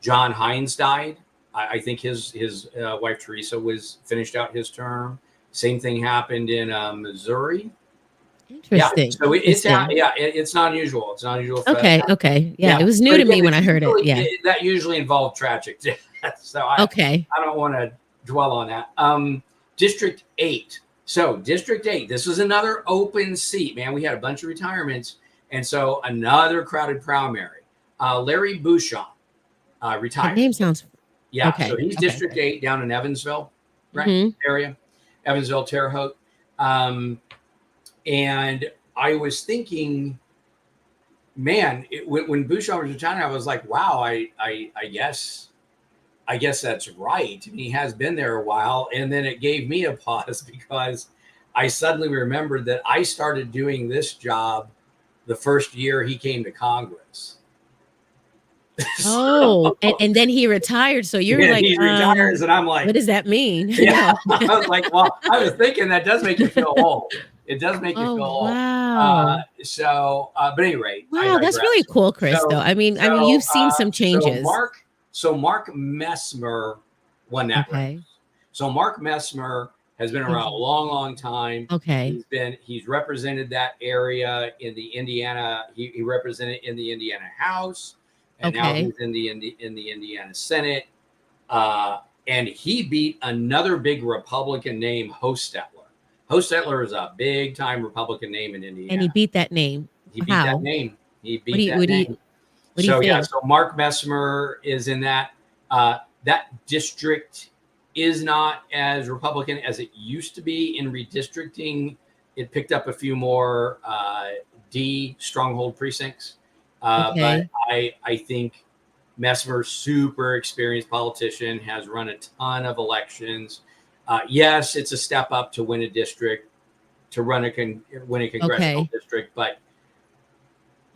Speaker 2: John Hines died. I think his wife Teresa was finished out his term. Same thing happened in Missouri. Yeah,
Speaker 1: Interesting.
Speaker 2: so
Speaker 1: Interesting.
Speaker 2: it's not unusual. It's not unusual for that.
Speaker 1: Okay. Okay. Yeah.
Speaker 2: Yeah,
Speaker 1: It was new
Speaker 2: but
Speaker 1: to
Speaker 2: again,
Speaker 1: me when I heard it. Yeah.
Speaker 2: that usually involved tragic death. So
Speaker 1: Okay.
Speaker 2: I don't want to dwell on that. District 8. So District 8. This was another open seat. Man, we had a bunch of retirements, and so another crowded primary. Larry Bouchon
Speaker 1: That
Speaker 2: retired.
Speaker 1: name sounds
Speaker 2: Yeah, so
Speaker 1: okay.
Speaker 2: he's
Speaker 1: Okay.
Speaker 2: District 8 down in Evansville, right
Speaker 1: Hmm.
Speaker 2: area, Evansville, Terre Haute. And I was thinking, man, when Bouchon was retiring, I was like, wow, I guess that's right. And he has been there a while. And then it gave me a pause because I suddenly remembered that I started doing this job the first year he came to Congress.
Speaker 1: Oh, and then he retired. So you're
Speaker 2: Yeah,
Speaker 1: like,
Speaker 2: he retires, and I'm like,
Speaker 1: what does that mean?
Speaker 2: yeah.
Speaker 1: No.
Speaker 2: I was like, well, I was thinking that does make you feel old. It does make you
Speaker 1: Oh,
Speaker 2: feel old.
Speaker 1: wow.
Speaker 2: But anyway, I
Speaker 1: Wow, that's really
Speaker 2: digress.
Speaker 1: cool, Chris, though.
Speaker 2: So,
Speaker 1: I mean, you've seen some
Speaker 2: so
Speaker 1: changes.
Speaker 2: Mark Messmer won that race.
Speaker 1: Okay.
Speaker 2: So Mark Messmer has been around a long, long time.
Speaker 1: Okay.
Speaker 2: He's represented that area in the Indiana. He represented in the Indiana House, and now
Speaker 1: Okay.
Speaker 2: he's in the Indiana Senate. And he beat another big Republican named Hostetler. Hostetler is a big time Republican name in Indiana.
Speaker 1: And he beat that name.
Speaker 2: He beat
Speaker 1: How?
Speaker 2: that name. He
Speaker 1: What do
Speaker 2: beat
Speaker 1: you
Speaker 2: that
Speaker 1: what do you
Speaker 2: name.
Speaker 1: what do you
Speaker 2: So yeah,
Speaker 1: think?
Speaker 2: so Mark Messmer is in that. That district is not as Republican as it used to be. In redistricting, it picked up a few more D stronghold precincts. But
Speaker 1: Okay.
Speaker 2: I think Messmer, super experienced politician, has run a ton of elections. Yes, it's a step up to win a district, to win a congressional
Speaker 1: Okay.
Speaker 2: district, but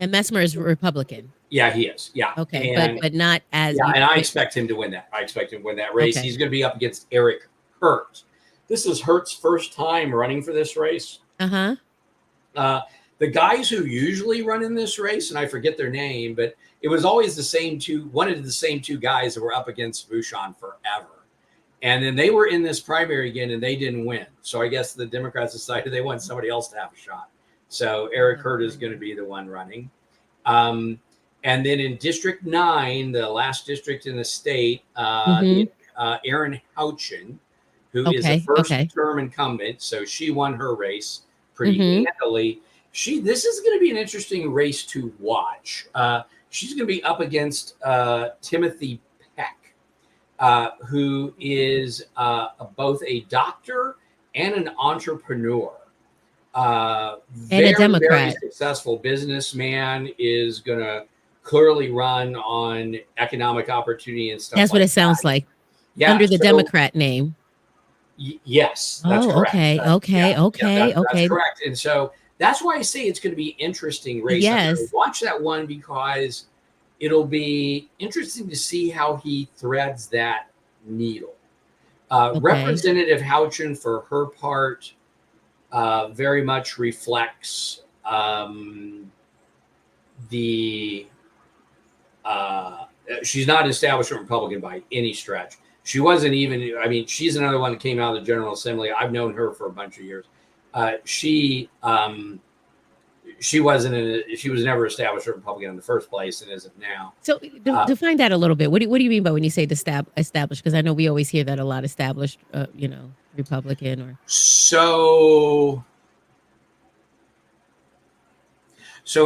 Speaker 1: And Messmer is Republican.
Speaker 2: yeah, he is. Yeah,
Speaker 1: Okay,
Speaker 2: and
Speaker 1: but not as
Speaker 2: yeah,
Speaker 1: you
Speaker 2: and I expect him to win that. I expect him to win that race.
Speaker 1: Okay.
Speaker 2: He's going to be up against Eric Hurt. This is Hurt's first time running for this race.
Speaker 1: Uh-huh.
Speaker 2: The guys who usually run in this race, and I forget their name, but it was always one of the same two guys that were up against Bouchon forever. And then they were in this primary again, and they didn't win. So I guess the Democrats decided they want somebody else to have a shot. So Eric Hurt is going to be the one running. And then in District 9, the last district in the state, Aaron Houchin, who is a first-term incumbent, so she won her race pretty handily. This is going to be an interesting race to watch. She's going to be up against Timothy Peck, who is both a doctor and an entrepreneur.
Speaker 1: And a Democrat.
Speaker 2: Very successful businessman, is going to clearly run on economic opportunity and stuff.
Speaker 1: That's what it sounds like.
Speaker 2: Yeah,
Speaker 1: under the Democrat name.
Speaker 2: Yes, that's correct.
Speaker 1: Okay.
Speaker 2: That's correct. And so that's why I say it's going to be interesting race.
Speaker 1: Yes.
Speaker 2: Watch that one because it'll be interesting to see how he threads that needle. Representative Houchin, for her part, very much reflects she's not an establishment Republican by any stretch. She wasn't even, she's another one that came out of the General Assembly. I've known her for a bunch of years. She was never established a Republican in the first place and isn't now.
Speaker 1: So define that a little bit. What do you mean by when you say established? Because I know we always hear that a lot, established, Republican or.
Speaker 2: So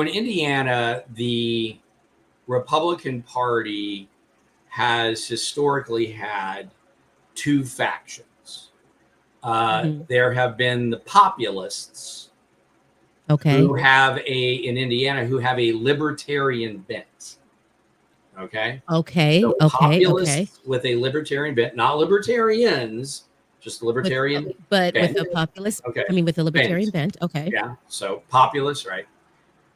Speaker 2: in Indiana, the Republican Party has historically had two factions. There have been the populists, in Indiana, who have a libertarian bent. Okay.
Speaker 1: Okay.
Speaker 2: So
Speaker 1: Okay. Okay.
Speaker 2: populists with a libertarian bent, not libertarians, just libertarian
Speaker 1: But with
Speaker 2: bent.
Speaker 1: a populist,
Speaker 2: Okay.
Speaker 1: I mean, with a libertarian
Speaker 2: Bent.
Speaker 1: bent. Okay.
Speaker 2: Yeah. So populists, right?
Speaker 1: Mhm.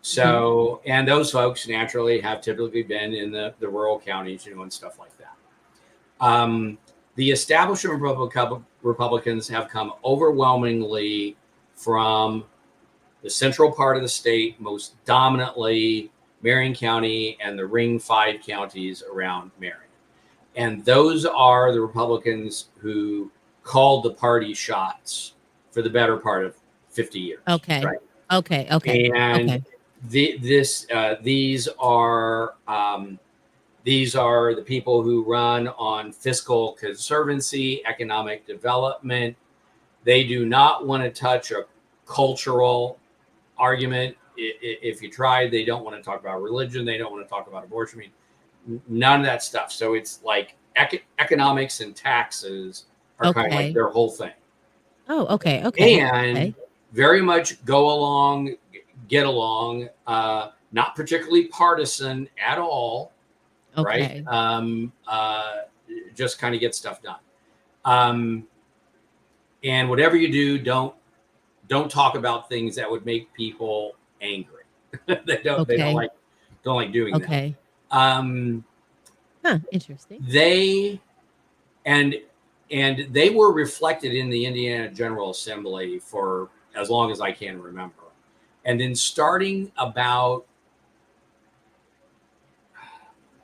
Speaker 2: So, and those folks naturally have typically been in the rural counties, and stuff like that. The establishment Republicans have come overwhelmingly from the central part of the state, most dominantly Marion County and the Ring 5 counties around Marion. And those are the Republicans who called the party shots for the better part of 50 years.
Speaker 1: Okay.
Speaker 2: Right.
Speaker 1: Okay. Okay.
Speaker 2: And
Speaker 1: Okay.
Speaker 2: these are the people who run on fiscal conservancy, economic development. They do not want to touch a cultural argument. If you try, they don't want to talk about religion. They don't want to talk about abortion. I mean, none of that stuff. So it's like economics and taxes are kind of like their whole thing.
Speaker 1: Oh, okay. Okay.
Speaker 2: And
Speaker 1: Okay.
Speaker 2: very much go along, get along, not particularly partisan at all.
Speaker 1: Okay.
Speaker 2: Right. Just kind of get stuff done. And whatever you do, don't talk about things that would make people angry. They don't like doing that.
Speaker 1: Okay. Interesting.
Speaker 2: They were reflected in the Indiana General Assembly for as long as I can remember. And then starting about,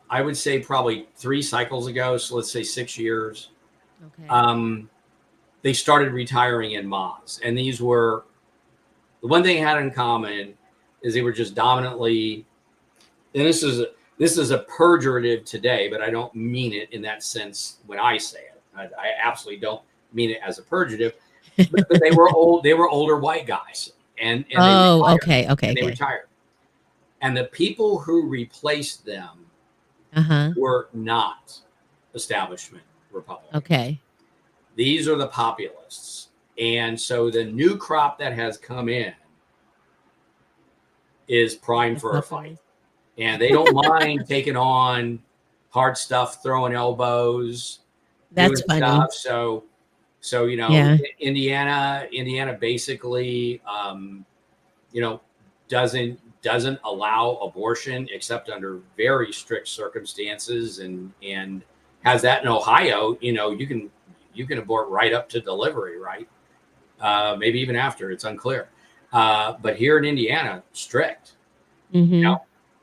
Speaker 2: I would say probably 3 cycles ago, so let's say 6 years,
Speaker 1: Okay.
Speaker 2: they started retiring en masse. And these were, the one thing they had in common is they were just dominantly, and this is a pejorative today, but I don't mean it in that sense when I say it. I absolutely don't mean it as a pejorative, but they were older white guys. And they retired,
Speaker 1: okay. Okay.
Speaker 2: and they retired. And the people who replaced them were not establishment Republicans.
Speaker 1: Okay.
Speaker 2: These are the populists. And so the new crop that has come in is primed for a fight. And they don't mind taking on hard stuff, throwing elbows.
Speaker 1: That's funny.
Speaker 2: Stuff. So
Speaker 1: Yeah.
Speaker 2: Indiana basically, doesn't allow abortion except under very strict circumstances, and has that in Ohio. You can abort right up to delivery, right? Maybe even after, it's unclear. But here in Indiana, strict.
Speaker 1: Mm-hmm.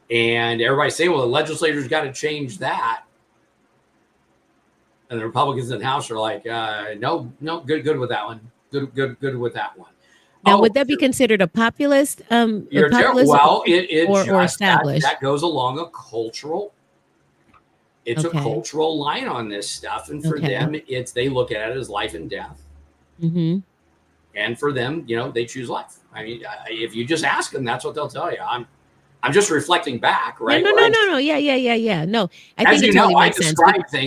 Speaker 2: And everybody's saying, well, the legislators got to change that. And the Republicans in the House are like, no, good with that one. Good with that one.
Speaker 1: Now, would that be considered a populist?
Speaker 2: Well,
Speaker 1: or established?
Speaker 2: That goes along a cultural. It's a cultural line on this stuff, and for them, they look at it as life and death.
Speaker 1: Mm-hmm.
Speaker 2: And for them, they choose life. I mean, if you just ask them, that's what they'll tell you. I'm just reflecting back, right?
Speaker 1: No. Yeah. No, I
Speaker 2: think
Speaker 1: it totally makes sense.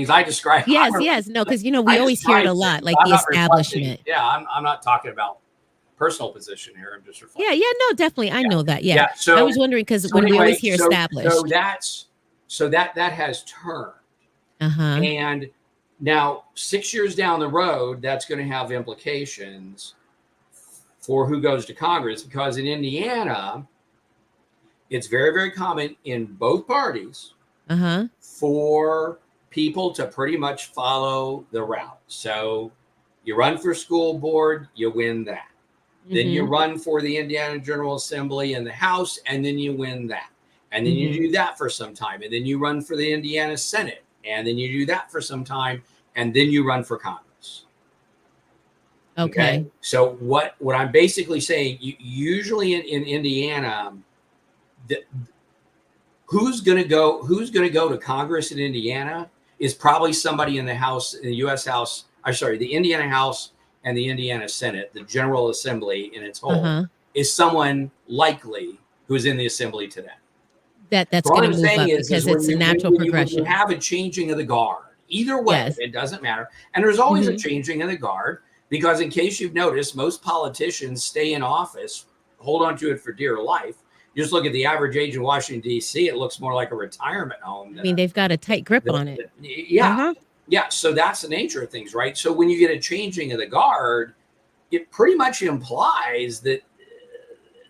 Speaker 2: I describe.
Speaker 1: Yes. No, because we always hear it a lot, like the establishment.
Speaker 2: Yeah, I'm not talking about personal position here. I'm just reflecting.
Speaker 1: Yeah. No, definitely. I know that. Yeah.
Speaker 2: So
Speaker 1: I was wondering because when we always hear established,
Speaker 2: so that has turned. And now 6 years down the road, that's going to have implications for who goes to Congress, because in Indiana, it's very, very common in both parties for people to pretty much follow the route. So you run for school board, you win that. Then you run for the Indiana General Assembly and the House, and then you win that. And then you do that for some time. And then you run for the Indiana Senate, and then you do that for some time. And then you run for Congress. Okay. So what I'm basically saying, usually in Indiana, who's going to go to Congress in Indiana is probably somebody in the House, in the U.S. House. The Indiana House and the Indiana Senate, the General Assembly in its whole, is someone likely who's in the Assembly today.
Speaker 1: That's going to move up because it's a natural progression.
Speaker 2: You have a changing of the guard. Either way, it doesn't matter. And there's always a changing of the guard, because in case you've noticed, most politicians stay in office, hold on to it for dear life, you just look at the average age in Washington, D.C., it looks more like a retirement home.
Speaker 1: I mean, they've got a tight grip on it.
Speaker 2: Yeah.
Speaker 1: Uh-huh.
Speaker 2: Yeah. So that's the nature of things, right? So when you get a changing of the guard, it pretty much implies that,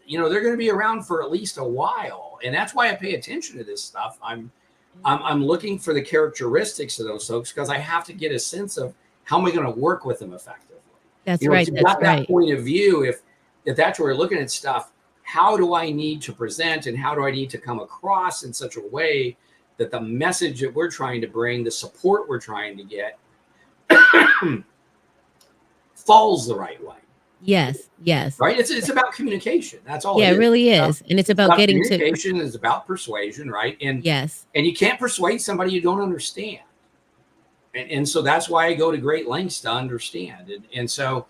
Speaker 2: they're going to be around for at least a while. And that's why I pay attention to this stuff. I'm looking for the characteristics of those folks because I have to get a sense of how am I going to work with them effectively.
Speaker 1: That's right.
Speaker 2: If you've
Speaker 1: That's
Speaker 2: got
Speaker 1: right.
Speaker 2: that point of view, if that's where we're looking at stuff, how do I need to present and how do I need to come across in such a way that the message that we're trying to bring, the support we're trying to get, falls the right way.
Speaker 1: Yes.
Speaker 2: Right. It's about communication. That's all.
Speaker 1: Yeah, it really is. And it's about getting to
Speaker 2: communication. It's about persuasion, right? And
Speaker 1: yes.
Speaker 2: And you can't persuade somebody you don't understand. And so that's why I go to great lengths to understand. And so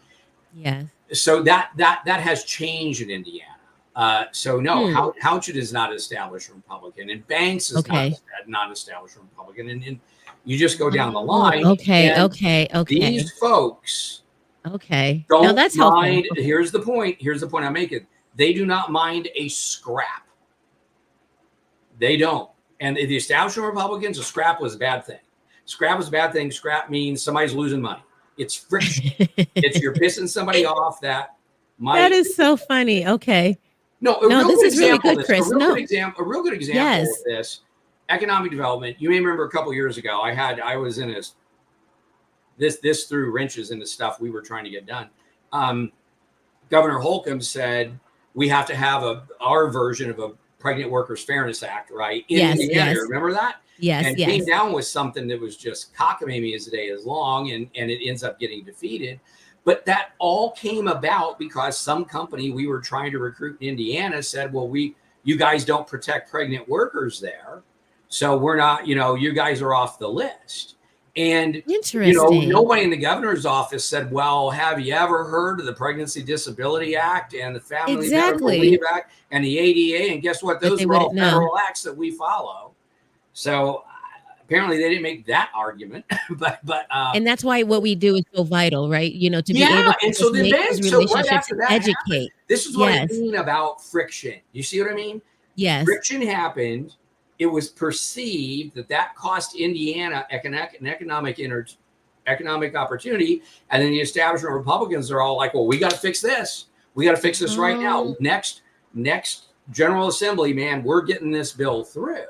Speaker 1: yes.
Speaker 2: So that has changed in Indiana. Houchet is not established Republican, and Banks is not established Republican, and you just go down the line.
Speaker 1: Okay.
Speaker 2: These folks,
Speaker 1: don't
Speaker 2: no,
Speaker 1: that's
Speaker 2: mind.
Speaker 1: helpful.
Speaker 2: Here's the point. Here's the point I'm making. They do not mind a scrap. They don't. And the establishment Republicans, a scrap was a bad thing. Scrap is a bad thing. Scrap means somebody's losing money. It's friction. It's you're pissing somebody off that might.
Speaker 1: That is so funny. Okay.
Speaker 2: No,
Speaker 1: this is really good, Chris.
Speaker 2: A real good example of this economic development. You may remember a couple years ago, I was in this threw wrenches into stuff we were trying to get done. Governor Holcomb said we have to have our version of a Pregnant Workers Fairness Act, right? In Indiana, remember that?
Speaker 1: Yes,
Speaker 2: and came down with something that was just cockamamie as the day is long, and it ends up getting defeated. But that all came about because some company we were trying to recruit in Indiana said, well, you guys don't protect pregnant workers there. So we're not, you guys are off the list. And,
Speaker 1: interesting.
Speaker 2: Nobody in the governor's office said, well, have you ever heard of the Pregnancy Disability Act and the Family Medical Leave Act and the ADA? And guess what? Those were all federal acts that we follow. So apparently they didn't make that argument, but and
Speaker 1: that's why what we do is so vital, right? To be able to
Speaker 2: and so
Speaker 1: make those relationships and educate.
Speaker 2: Happened. This is what I mean about friction. You see what I mean?
Speaker 1: Yes.
Speaker 2: Friction happened. It was perceived that cost Indiana economic opportunity, and then the establishment Republicans are all like, "Well, we got to fix this. We got to fix this right now. Next General Assembly, man, we're getting this bill through."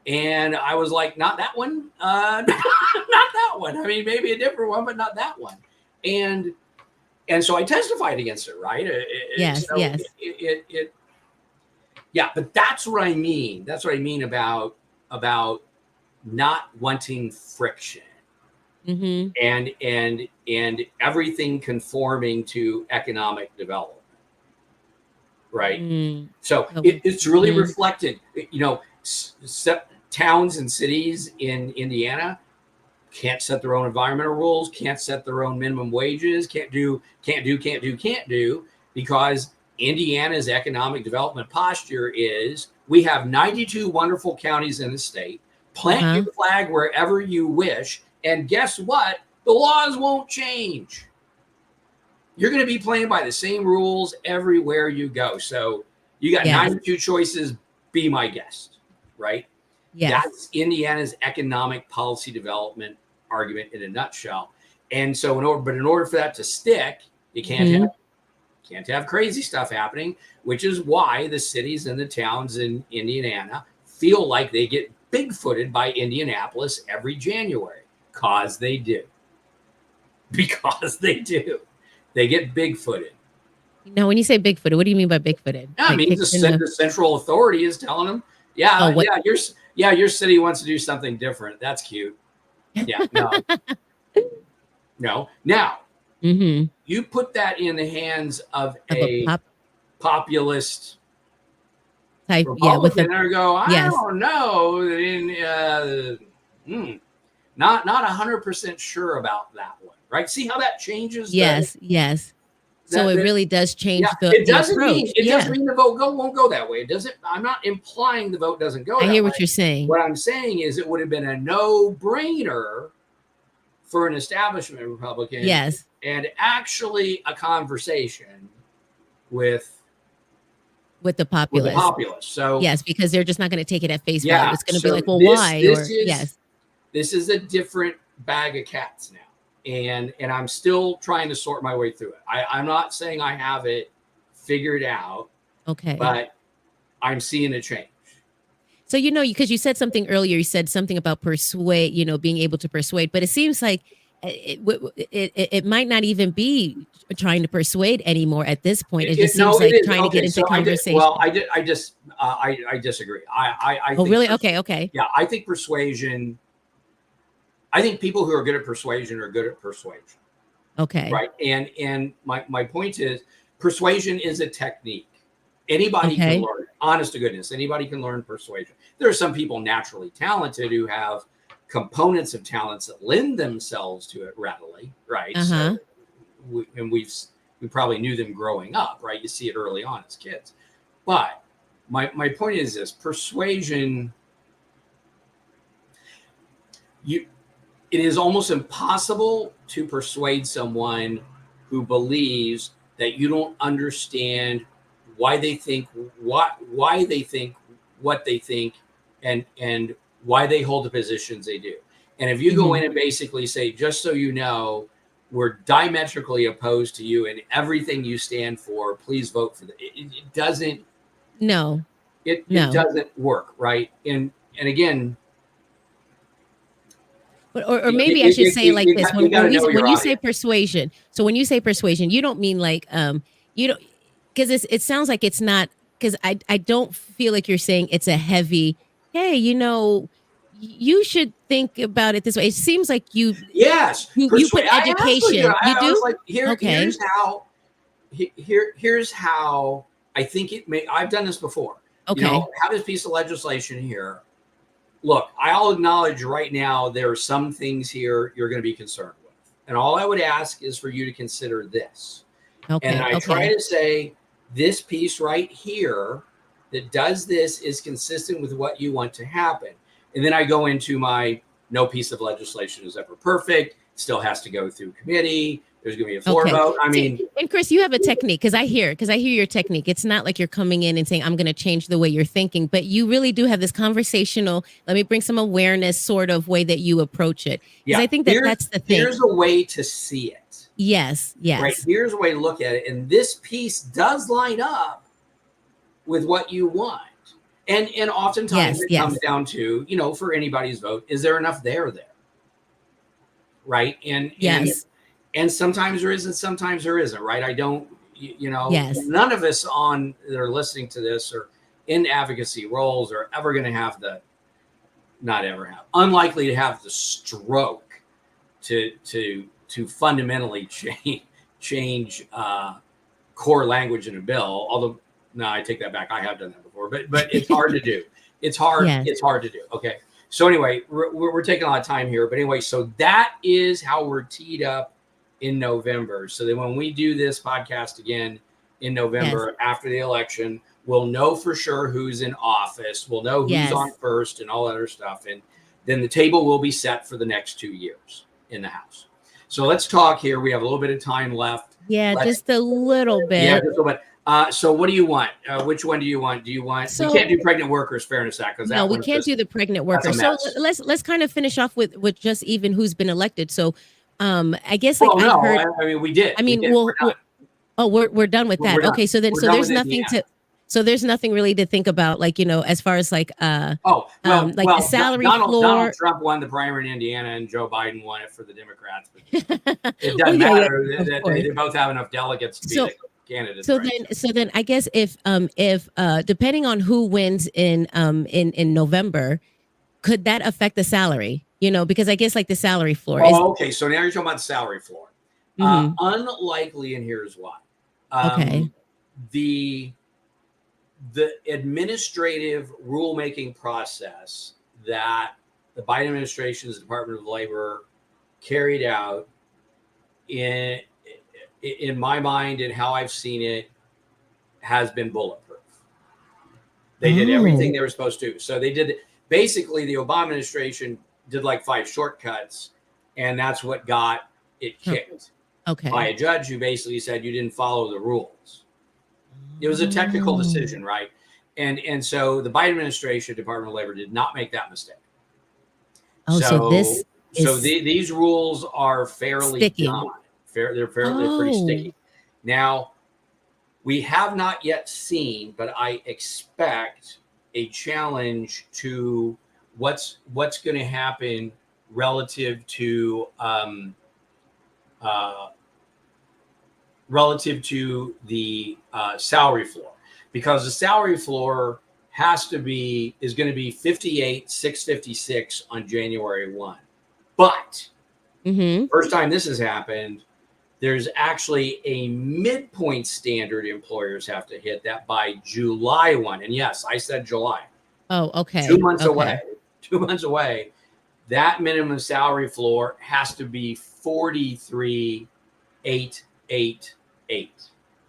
Speaker 2: And I was like, not that one, not that one. I mean, maybe a different one, but not that one. And so I testified against it, right?
Speaker 1: Yes.
Speaker 2: Yeah, but that's what I mean. That's what I mean about not wanting friction, and everything conforming to economic development, right? So it's really reflected. Towns and cities in Indiana can't set their own environmental rules, can't set their own minimum wages, can't do, because Indiana's economic development posture is we have 92 wonderful counties in the state. Plant your flag wherever you wish. And guess what? The laws won't change. You're going to be playing by the same rules everywhere you go. So you got 92 choices. Be my guest, right?
Speaker 1: Yes.
Speaker 2: That's Indiana's economic policy development argument in a nutshell. And so in order for that to stick, you can't have crazy stuff happening, which is why the cities and the towns in Indiana feel like they get big-footed by Indianapolis every January, because they do. They get big-footed.
Speaker 1: Now, when you say big-footed, what do you mean by big-footed?
Speaker 2: I mean, the central authority is telling them, your city wants to do something different. That's cute. Yeah, no. Now, you put that in the hands of a populist
Speaker 1: type,
Speaker 2: Republican, and go, I don't know. Not 100% sure about that one, right? See how that changes?
Speaker 1: Yes. So it really does change the
Speaker 2: it doesn't
Speaker 1: approach.
Speaker 2: Mean it doesn't mean the vote won't go that way. It doesn't. I'm not implying the vote doesn't go.
Speaker 1: I hear
Speaker 2: way.
Speaker 1: what you're saying.
Speaker 2: What I'm saying is it would have been a no-brainer for an establishment Republican.
Speaker 1: Yes.
Speaker 2: And actually a conversation with
Speaker 1: with the
Speaker 2: with the
Speaker 1: populace.
Speaker 2: populace. So
Speaker 1: Yes, because they're just not going to take it at face value.
Speaker 2: yeah,
Speaker 1: It's going to be
Speaker 2: so
Speaker 1: like, well, why? Or yes.
Speaker 2: this is a different bag of cats now, and I'm still trying to sort my way through it. I'm not saying I have it figured out,
Speaker 1: Okay.
Speaker 2: but I'm seeing a change.
Speaker 1: So, because you said something earlier, you said something about persuade, being able to persuade, but it seems like it might not even be trying to persuade anymore at this point. It just seems like trying to get into conversation.
Speaker 2: I disagree. I think
Speaker 1: really? Okay.
Speaker 2: Yeah, I think persuasion. I think people who are good at persuasion are good at persuasion.
Speaker 1: Okay.
Speaker 2: Right. And my point is, persuasion is a technique. Anybody can learn it. Honest to goodness, anybody can learn persuasion. There are some people naturally talented who have components of talents that lend themselves to it readily, right? So, we probably knew them growing up, right? You see it early on as kids. But my point is this: persuasion. It is almost impossible to persuade someone who believes that you don't understand why they think what they think and why they hold the positions they do. And if you go in and basically say, just so you know, we're diametrically opposed to you and everything you stand for, please vote for it doesn't.
Speaker 1: No.
Speaker 2: It doesn't work, right? And again,
Speaker 1: or maybe I should say it like this: when you say persuasion, so when you say persuasion, you don't mean like you don't, because it sounds like it's not, because I don't feel like you're saying it's a heavy, hey, you should think about it this way. It seems like you put education. You do?
Speaker 2: Like, here's how I think it may. I've done this before.
Speaker 1: Okay.
Speaker 2: Have this piece of legislation here. Look, I'll acknowledge right now there are some things here you're going to be concerned with. And all I would ask is for you to consider this. Okay. And I try to say, this piece right here that does this is consistent with what you want to happen. And then I go into my no piece of legislation is ever perfect. Still has to go through committee. There's going to be a floor vote. I mean,
Speaker 1: and Chris, you have a technique, because I hear your technique. It's not like you're coming in and saying, I'm going to change the way you're thinking, but you really do have this conversational, let me bring some awareness sort of way that you approach it. Yeah. I think that's the thing.
Speaker 2: Here's a way to see it.
Speaker 1: Yes.
Speaker 2: Right. Here's a way to look at it. And this piece does line up with what you want. And oftentimes it comes down to, for anybody's vote, is there enough there? Right. And sometimes there is, and sometimes there isn't, right? I don't, none of us that are listening to this or in advocacy roles are ever going to have unlikely to have the stroke to fundamentally change core language in a bill. Although, no, I take that back. I have done that before, but it's hard to do. It's hard. Yes. It's hard to do. Okay. So anyway, we're taking a lot of time here, but anyway, so that is how we're teed up in November. So that when we do this podcast again in November after the election, we'll know for sure who's in office. We'll know who's on first and all that other stuff. And then the table will be set for the next 2 years in the House. So let's talk here. We have a little bit of time left.
Speaker 1: Yeah, just a little bit.
Speaker 2: Yeah, just a little bit. So what do you want? Which one do you want? We can't do pregnant workers Fairness Act, because
Speaker 1: we can't do the pregnant workers. So let's kind of finish off with just even who's been elected. So I guess we
Speaker 2: did.
Speaker 1: I mean, we're done with that. Okay, so there's nothing to. So there's nothing really to think about, like, as far as like the salary floor.
Speaker 2: Donald Trump won the primary in Indiana and Joe Biden won it for the Democrats. But it doesn't matter. They both have enough delegates to be the candidates.
Speaker 1: So then I guess if depending on who wins in November, could that affect the salary? Because I guess like the salary floor.
Speaker 2: Okay. So now you're talking about the salary floor. Unlikely, and here's why. The administrative rulemaking process that the Biden administration's Department of Labor carried out, in my mind and how I've seen it, has been bulletproof. They did everything they were supposed to. So they did, basically the Obama administration did like 5 shortcuts, and that's what got it kicked by a judge who basically said you didn't follow the rules. It was a technical
Speaker 1: Oh.
Speaker 2: decision, right? And so the Biden administration, Department of Labor, did not make that mistake.
Speaker 1: Oh, so this
Speaker 2: So
Speaker 1: is
Speaker 2: these rules are fairly
Speaker 1: sticking.
Speaker 2: done. They're pretty
Speaker 1: Oh.
Speaker 2: sticky. Now, we have not yet seen, but I expect a challenge to what's going to happen relative to uh, the salary floor, because the salary floor is going to be 58,656 on January 1. But
Speaker 1: Mm-hmm.
Speaker 2: first time this has happened, there's actually a midpoint standard employers have to hit that by July 1. And yes, I said July.
Speaker 1: Oh,
Speaker 2: 2
Speaker 1: okay.
Speaker 2: months away.
Speaker 1: Okay.
Speaker 2: 2 months away. That minimum salary floor has to be 43,888.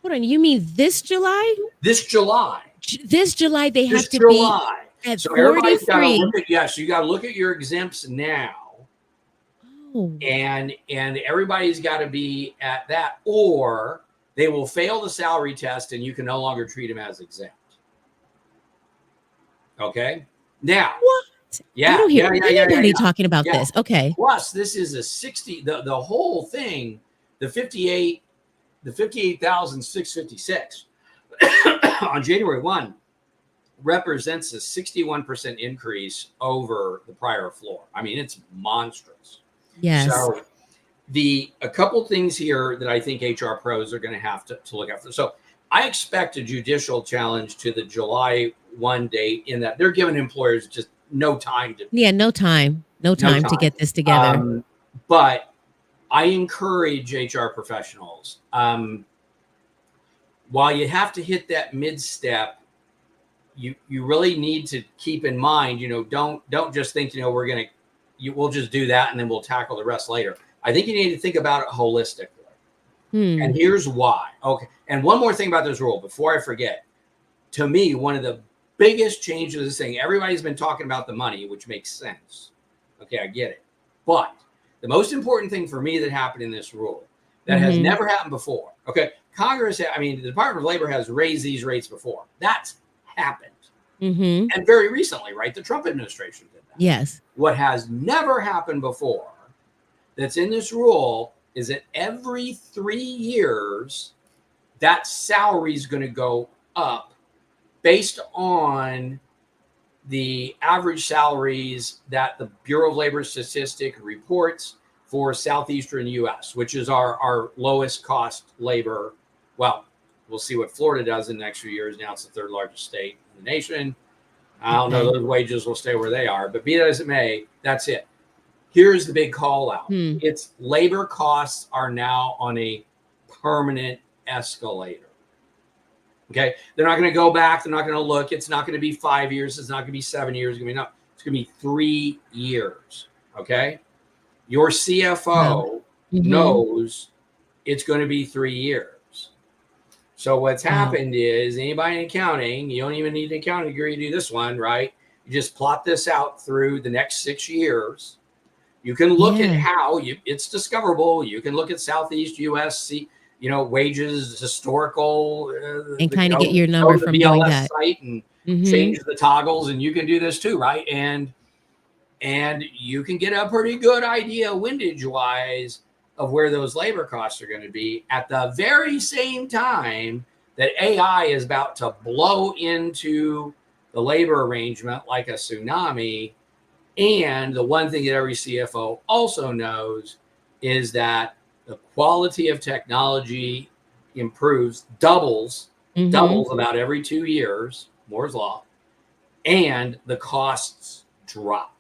Speaker 1: Hold on. You mean this July?
Speaker 2: This July.
Speaker 1: This July they have
Speaker 2: This
Speaker 1: to be
Speaker 2: July.
Speaker 1: at
Speaker 2: So everybody's got to
Speaker 1: 43.
Speaker 2: look at, yes, you got to look at your exempts now.
Speaker 1: Oh.
Speaker 2: And everybody's got to be at that, or they will fail the salary test and you can no longer treat them as exempt. Okay. Now,
Speaker 1: What?
Speaker 2: yeah,
Speaker 1: I don't hear anybody
Speaker 2: yeah.
Speaker 1: talking about this. Okay.
Speaker 2: Plus, this is a 60. The whole thing, the 58,656 on January 1 represents a 61% increase over the prior floor. I mean, it's monstrous.
Speaker 1: Yes.
Speaker 2: So a couple things here that I think HR pros are going to have to look after. So I expect a judicial challenge to the July 1 date, in that they're giving employers just no time to.
Speaker 1: Yeah, no time to get this together.
Speaker 2: But I encourage HR professionals, while you have to hit that mid step, you really need to keep in mind, don't just think, we'll just do that and then we'll tackle the rest later. I think you need to think about it holistically. And here's why. Okay. And one more thing about this rule before I forget. To me, one of the biggest changes of this thing, everybody's been talking about the money, which makes sense. Okay, I get it. But the most important thing for me that happened in this rule that has never happened before. Okay. Congress, the Department of Labor has raised these rates before. That's happened. And very recently, right? The Trump administration did that.
Speaker 1: Yes.
Speaker 2: What has never happened before that's in this rule is that every 3 years, that salary is going to go up based on the average salaries that the Bureau of Labor Statistics reports for Southeastern U.S., which is our lowest cost labor. Well, we'll see what Florida does in the next few years. Now it's the third largest state in the nation. I don't know, those wages will stay where they are, but be that as it may, that's it. Here's the big call out. It's labor costs are now on a permanent escalator. Okay. They're not going to go back. They're not going to look. It's not going to be 5 years. It's not going to be 7 years. It's going to be 3 years. Okay. Your CFO knows it's going to be 3 years. So what's happened is, anybody in accounting, you don't even need an accounting degree to do this one, right? You just plot this out through the next 6 years. You can look at how it's discoverable. You can look at Southeast US, wages, historical,
Speaker 1: and kind of get your number from doing that.
Speaker 2: Site and change the toggles, and you can do this too, right? And you can get a pretty good idea windage wise of where those labor costs are going to be at the very same time that AI is about to blow into the labor arrangement like a tsunami. And the one thing that every CFO also knows is that the quality of technology improves, doubles about every 2 years, Moore's law, and the costs drop.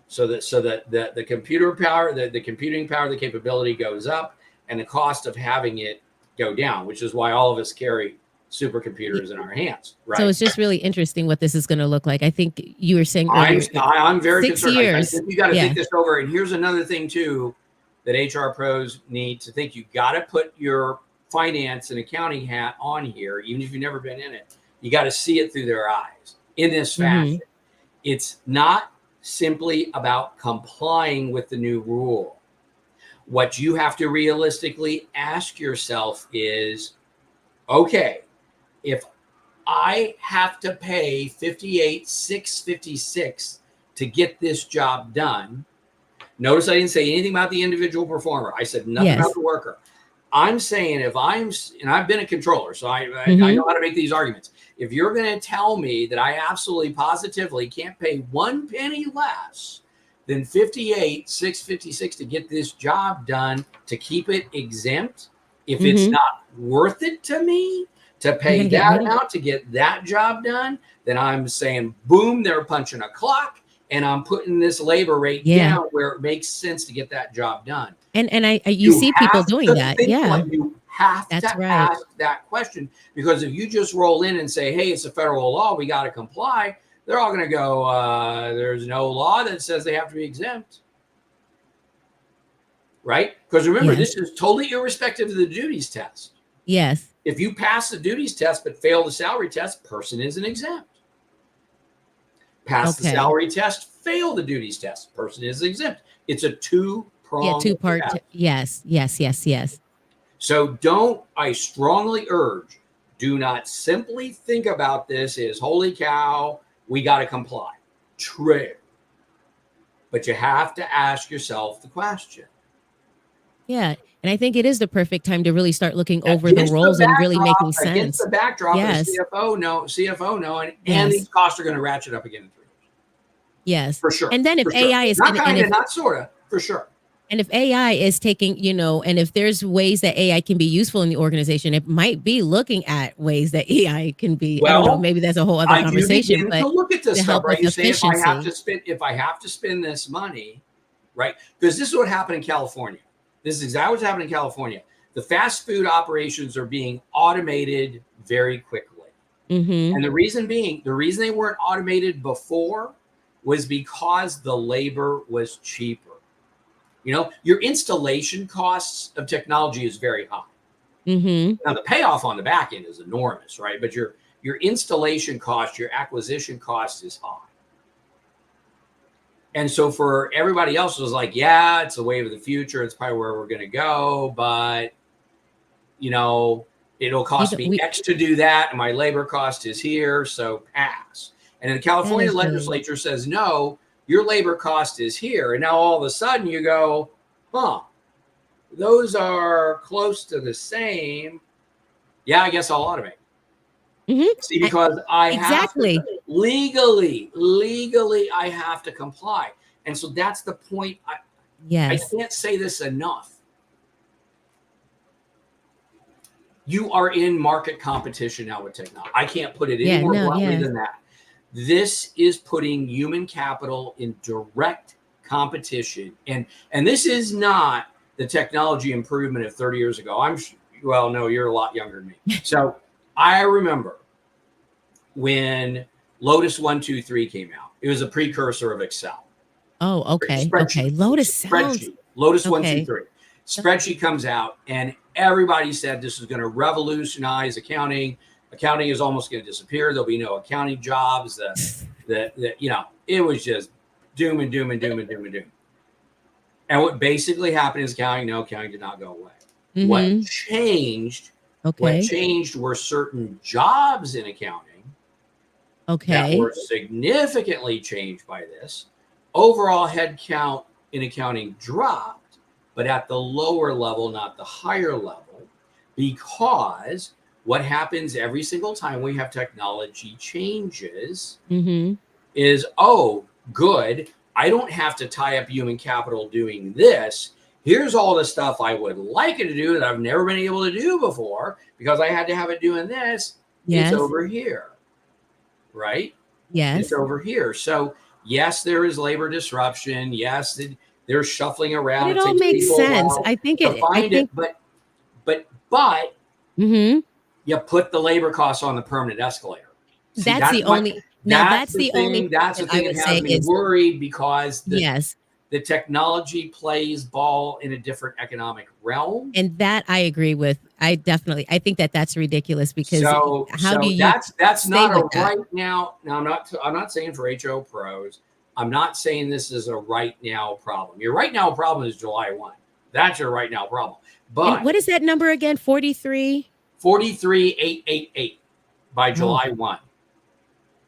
Speaker 2: So that the computer power, the computing power, the capability goes up, and the cost of having it go down, which is why all of us carry supercomputers in our hands. Right.
Speaker 1: So it's just really interesting what this is going to look like. I think you were saying earlier,
Speaker 2: I'm very
Speaker 1: 6
Speaker 2: concerned.
Speaker 1: years.
Speaker 2: I think you got to think this over. And here's another thing too that HR pros need to think. You got to put your finance and accounting hat on here, even if you've never been in it. You got to see it through their eyes in this fashion. It's not simply about complying with the new rule. What you have to realistically ask yourself is, okay, if I have to pay $58,656 to get this job done, notice I didn't say anything about the individual performer. I said nothing about the worker. I'm saying and I've been a controller, so I know how to make these arguments. If you're going to tell me that I absolutely positively can't pay 1 penny less than $58,656 to get this job done, to keep it exempt, if it's not worth it to me to pay that amount to get that job done, then I'm saying, boom, they're punching a clock, and I'm putting this labor rate down where it makes sense to get that job done.
Speaker 1: And you see people doing that. Yeah.
Speaker 2: You have to ask that question, because if you just roll in and say, hey, it's a federal law, we got to comply, they're all going to go, there's no law that says they have to be exempt. Right? Because remember, this is totally irrespective of the duties test.
Speaker 1: Yes.
Speaker 2: If you pass the duties test but fail the salary test, person isn't exempt. Pass the salary test, fail the duties test, person is exempt. It's a two-pronged
Speaker 1: two-part. Yes.
Speaker 2: So I strongly urge, do not simply think about this as, holy cow, we got to comply. True. But you have to ask yourself the question.
Speaker 1: Yeah. And I think it is the perfect time to really start looking over the roles and really making sense.
Speaker 2: Against the backdrop of CFO knowing, and these costs are going to ratchet up again in 3 years.
Speaker 1: Yes.
Speaker 2: For sure.
Speaker 1: And then if AI is
Speaker 2: not kind of, not sort of, for sure.
Speaker 1: And if AI is taking, and if there's ways that AI can be useful in the organization, it might be looking at ways that AI can be. Well, I don't know, maybe that's a whole other conversation. But
Speaker 2: to look at this stuff, right? You say, if I have to spend this money, right? Because this is what happened in California. This is exactly what's happening in California. The fast food operations are being automated very quickly. And the reason they weren't automated before was because the labor was cheaper. Your installation costs of technology is very high. Now, the payoff on the back end is enormous, right? But your installation cost, your acquisition cost is high. And so for everybody else, it was like, yeah, it's the wave of the future. It's probably where we're going to go. But, it'll cost me X to do that. And my labor cost is here. So pass. And the California legislature says, no, your labor cost is here. And now all of a sudden you go, those are close to the same. Yeah, I guess I'll automate. See, because I have to, legally, I have to comply. And so that's the point. I can't say this enough. You are in market competition now with technology. I can't put it any more bluntly than that. This is putting human capital in direct competition. And this is not the technology improvement of 30 years ago. No, you're a lot younger than me. So I remember when Lotus 1-2-3 came out. It was a precursor of Excel.
Speaker 1: Oh, okay. Okay. Lotus
Speaker 2: 1-2-3. Spreadsheet comes out, and everybody said this is going to revolutionize accounting. Accounting is almost going to disappear. There'll be no accounting jobs. It was just doom and doom and doom and doom and doom. And what basically happened is accounting did not go away. What changed? What changed were certain jobs in accounting that were significantly changed by this. Overall headcount in accounting dropped, but at the lower level, not the higher level, because what happens every single time we have technology changes is, good, I don't have to tie up human capital doing this. Here's all the stuff I would like it to do that I've never been able to do before because I had to have it doing this. It's over here, right?
Speaker 1: Yes.
Speaker 2: It's over here. So yes, there is labor disruption. Yes, they're shuffling around.
Speaker 1: But it all makes sense. I think
Speaker 2: but you put the labor costs on the permanent escalator. See,
Speaker 1: that's the only
Speaker 2: that's the thing that has me worried, because the technology plays ball in a different economic realm.
Speaker 1: And that I agree with. I think that's ridiculous, because
Speaker 2: that's not a right now. Now I'm not saying for HO pros, I'm not saying this is a right now problem. Your right now problem is July 1. That's your right now problem. But
Speaker 1: what is that number again? 43?
Speaker 2: 43,888. by
Speaker 1: Oh,
Speaker 2: July 1.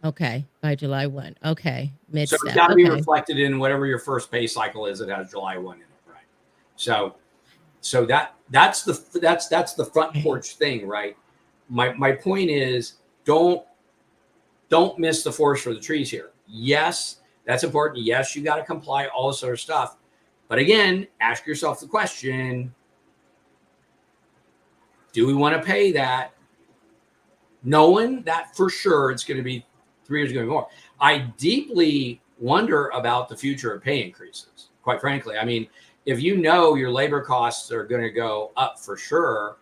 Speaker 1: okay. By July 1. Okay.
Speaker 2: So it's
Speaker 1: Mid-step.
Speaker 2: got to be
Speaker 1: Okay.
Speaker 2: reflected in whatever your first pay cycle is. It has July 1 in it, right? So that's the front
Speaker 1: Okay.
Speaker 2: porch thing, right? My point is, don't miss the forest for the trees here. Yes, that's important. Yes, you got to comply, all this sort of stuff. But again, ask yourself the question, do we want to pay that? Knowing that for sure it's going to be 3 years going to be more. I deeply wonder about the future of pay increases, quite frankly. I mean, if you know your labor costs are going to go up for sure,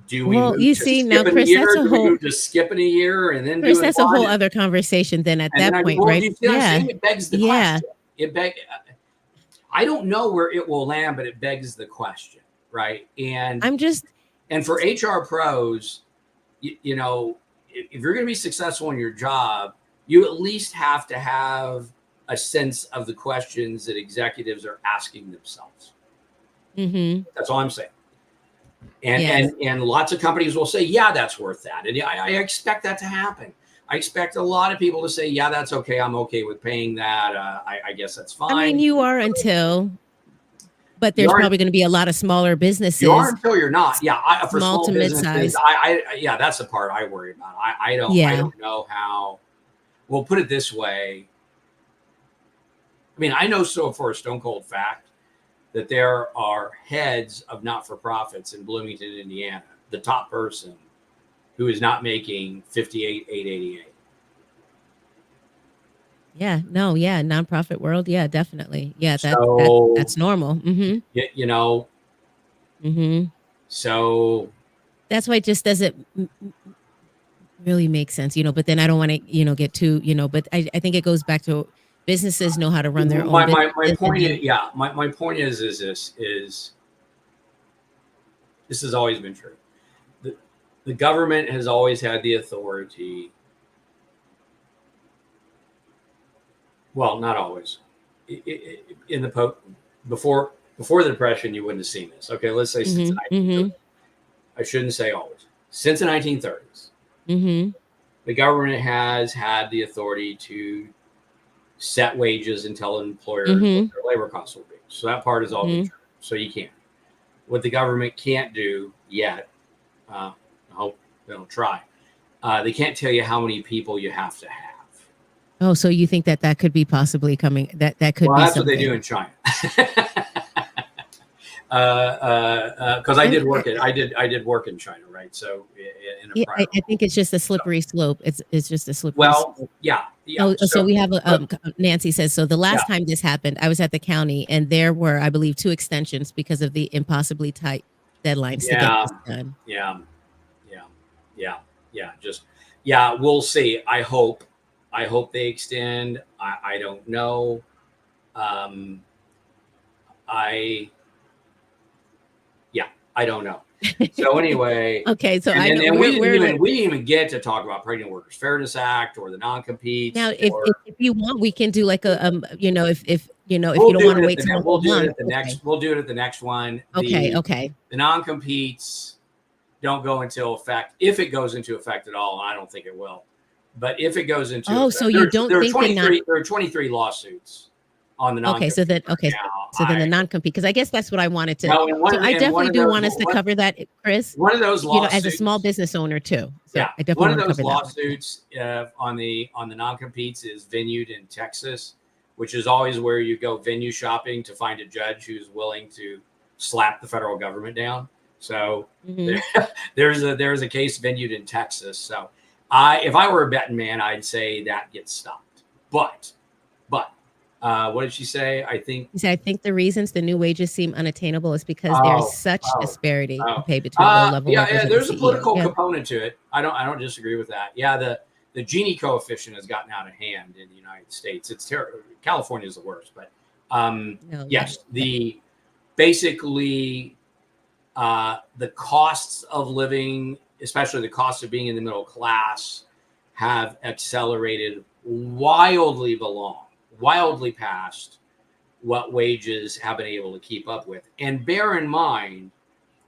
Speaker 2: do we
Speaker 1: Well,
Speaker 2: move
Speaker 1: you
Speaker 2: to
Speaker 1: see now,
Speaker 2: skipping a
Speaker 1: Chris, that's
Speaker 2: year?
Speaker 1: a
Speaker 2: Do we
Speaker 1: whole
Speaker 2: move to skipping a year and then
Speaker 1: Chris,
Speaker 2: doing
Speaker 1: that's a whole
Speaker 2: one?
Speaker 1: other conversation then at
Speaker 2: And then
Speaker 1: that point,
Speaker 2: well,
Speaker 1: right?
Speaker 2: you see what I'm
Speaker 1: Yeah.
Speaker 2: saying? It begs the
Speaker 1: Yeah.
Speaker 2: question. I don't know where it will land, but it begs the question, right? And
Speaker 1: I'm just
Speaker 2: for HR pros, you know, if you're going to be successful in your job, you at least have to have a sense of the questions that executives are asking themselves.
Speaker 1: mm-hmm.
Speaker 2: That's all I'm saying. And
Speaker 1: Yes.
Speaker 2: and lots of companies will say, yeah, that's worth that. And I expect that to happen. I expect a lot of people to say, yeah, that's okay. I'm okay with paying that. I guess that's
Speaker 1: I mean,
Speaker 2: fine.
Speaker 1: you are until, but
Speaker 2: You
Speaker 1: there's
Speaker 2: aren't
Speaker 1: probably going to be a lot of smaller
Speaker 2: you are
Speaker 1: businesses,
Speaker 2: until you're not. Yeah, for
Speaker 1: small
Speaker 2: small
Speaker 1: to
Speaker 2: businesses,
Speaker 1: mid-size.
Speaker 2: yeah, that's the part I worry about. I
Speaker 1: Yeah.
Speaker 2: don't know how. Well, put it this way. I mean, I know so for a stone cold fact that there are heads of not-for-profits in Bloomington, Indiana, the top person who is not making 58,888.
Speaker 1: Yeah. No, yeah, nonprofit world. Yeah, definitely. Yeah,
Speaker 2: So
Speaker 1: that's normal. Mhm.
Speaker 2: you know,
Speaker 1: Mhm.
Speaker 2: so
Speaker 1: That's why it just doesn't really make sense, but then I don't want to, get too, but I think it goes back to businesses know how to run their own
Speaker 2: my
Speaker 1: businesses and
Speaker 2: point is,
Speaker 1: then
Speaker 2: yeah, my point is this has always been true. The government has always had the authority. Well, not always. In the before the Depression, you wouldn't have seen this. Okay, let's say since the
Speaker 1: mhm.
Speaker 2: 1930s.
Speaker 1: Mhm.
Speaker 2: I shouldn't say always. Since the 1930s,
Speaker 1: Mhm.
Speaker 2: the government has had the authority to set wages and tell employers what
Speaker 1: Mhm.
Speaker 2: their labor costs will be. So that part has all been
Speaker 1: Mhm.
Speaker 2: true. So you can't. What the government can't do yet, I hope they don't try. They can't tell you how many people you have to have.
Speaker 1: Oh, so you think that could be possibly coming that could
Speaker 2: Well,
Speaker 1: be
Speaker 2: that's what they do
Speaker 1: something.
Speaker 2: in China. Because I did work in China, right? So in a
Speaker 1: Yeah,
Speaker 2: prior
Speaker 1: I
Speaker 2: role.
Speaker 1: think it's just a
Speaker 2: So,
Speaker 1: slippery slope. It's just a slippery
Speaker 2: well,
Speaker 1: slope.
Speaker 2: yeah.
Speaker 1: Oh, so
Speaker 2: So,
Speaker 1: we have
Speaker 2: but
Speaker 1: Nancy says, so the
Speaker 2: yeah,
Speaker 1: last time this happened, I was at the county and there were, I believe, 2 extensions because of the impossibly tight deadlines to get
Speaker 2: yeah,
Speaker 1: this done.
Speaker 2: yeah, yeah, yeah, yeah. Just yeah, we'll see. I hope they extend. I don't know. Um, I yeah, I don't know. So anyway,
Speaker 1: Okay, so
Speaker 2: and
Speaker 1: I
Speaker 2: then
Speaker 1: know
Speaker 2: and
Speaker 1: we're like
Speaker 2: we didn't even get to talk about Pregnant Workers Fairness Act or the non competes
Speaker 1: now
Speaker 2: or
Speaker 1: if you want, we can do like a if you don't want to wait till the
Speaker 2: we'll
Speaker 1: whole
Speaker 2: do it
Speaker 1: month.
Speaker 2: at the
Speaker 1: Okay.
Speaker 2: next we'll do it at the next one.
Speaker 1: Okay, okay.
Speaker 2: The non competes don't go into effect if it goes into effect at all. And I don't think it will, but if it goes into
Speaker 1: Oh, so
Speaker 2: effect,
Speaker 1: you don't think the non
Speaker 2: there are 23 lawsuits on the non
Speaker 1: Okay, so
Speaker 2: compete
Speaker 1: then
Speaker 2: right
Speaker 1: okay,
Speaker 2: now.
Speaker 1: so then the non-compete, because I guess that's what I wanted to.
Speaker 2: No, and
Speaker 1: So I
Speaker 2: one
Speaker 1: definitely
Speaker 2: of
Speaker 1: do
Speaker 2: those
Speaker 1: want us to cover that, Chris.
Speaker 2: one of those
Speaker 1: As a small
Speaker 2: lawsuits.
Speaker 1: business owner too. So
Speaker 2: Yeah,
Speaker 1: I definitely
Speaker 2: one of
Speaker 1: want to
Speaker 2: those
Speaker 1: cover that one.
Speaker 2: lawsuits on the non-competes is venued in Texas, which is always where you go venue shopping to find a judge who's willing to slap the federal government down. So
Speaker 1: Hmm.
Speaker 2: there's a case venued in Texas. So if I were a betting man, I'd say that gets stopped. But what did she say? I think.
Speaker 1: He said, I think the reasons the new wages seem unattainable is because there is
Speaker 2: Oh,
Speaker 1: such
Speaker 2: oh,
Speaker 1: disparity in
Speaker 2: oh.
Speaker 1: pay between low-level workers
Speaker 2: Yeah.
Speaker 1: and the
Speaker 2: There's a
Speaker 1: CEO.
Speaker 2: political
Speaker 1: Yeah.
Speaker 2: component to it. I don't disagree with that. Yeah, the Gini coefficient has gotten out of hand in the United States. It's terrible. California is the worst, but
Speaker 1: No, yeah.
Speaker 2: yes, the basically the costs of living, especially the cost of being in the middle class, have accelerated wildly past what wages have been able to keep up with. And bear in mind,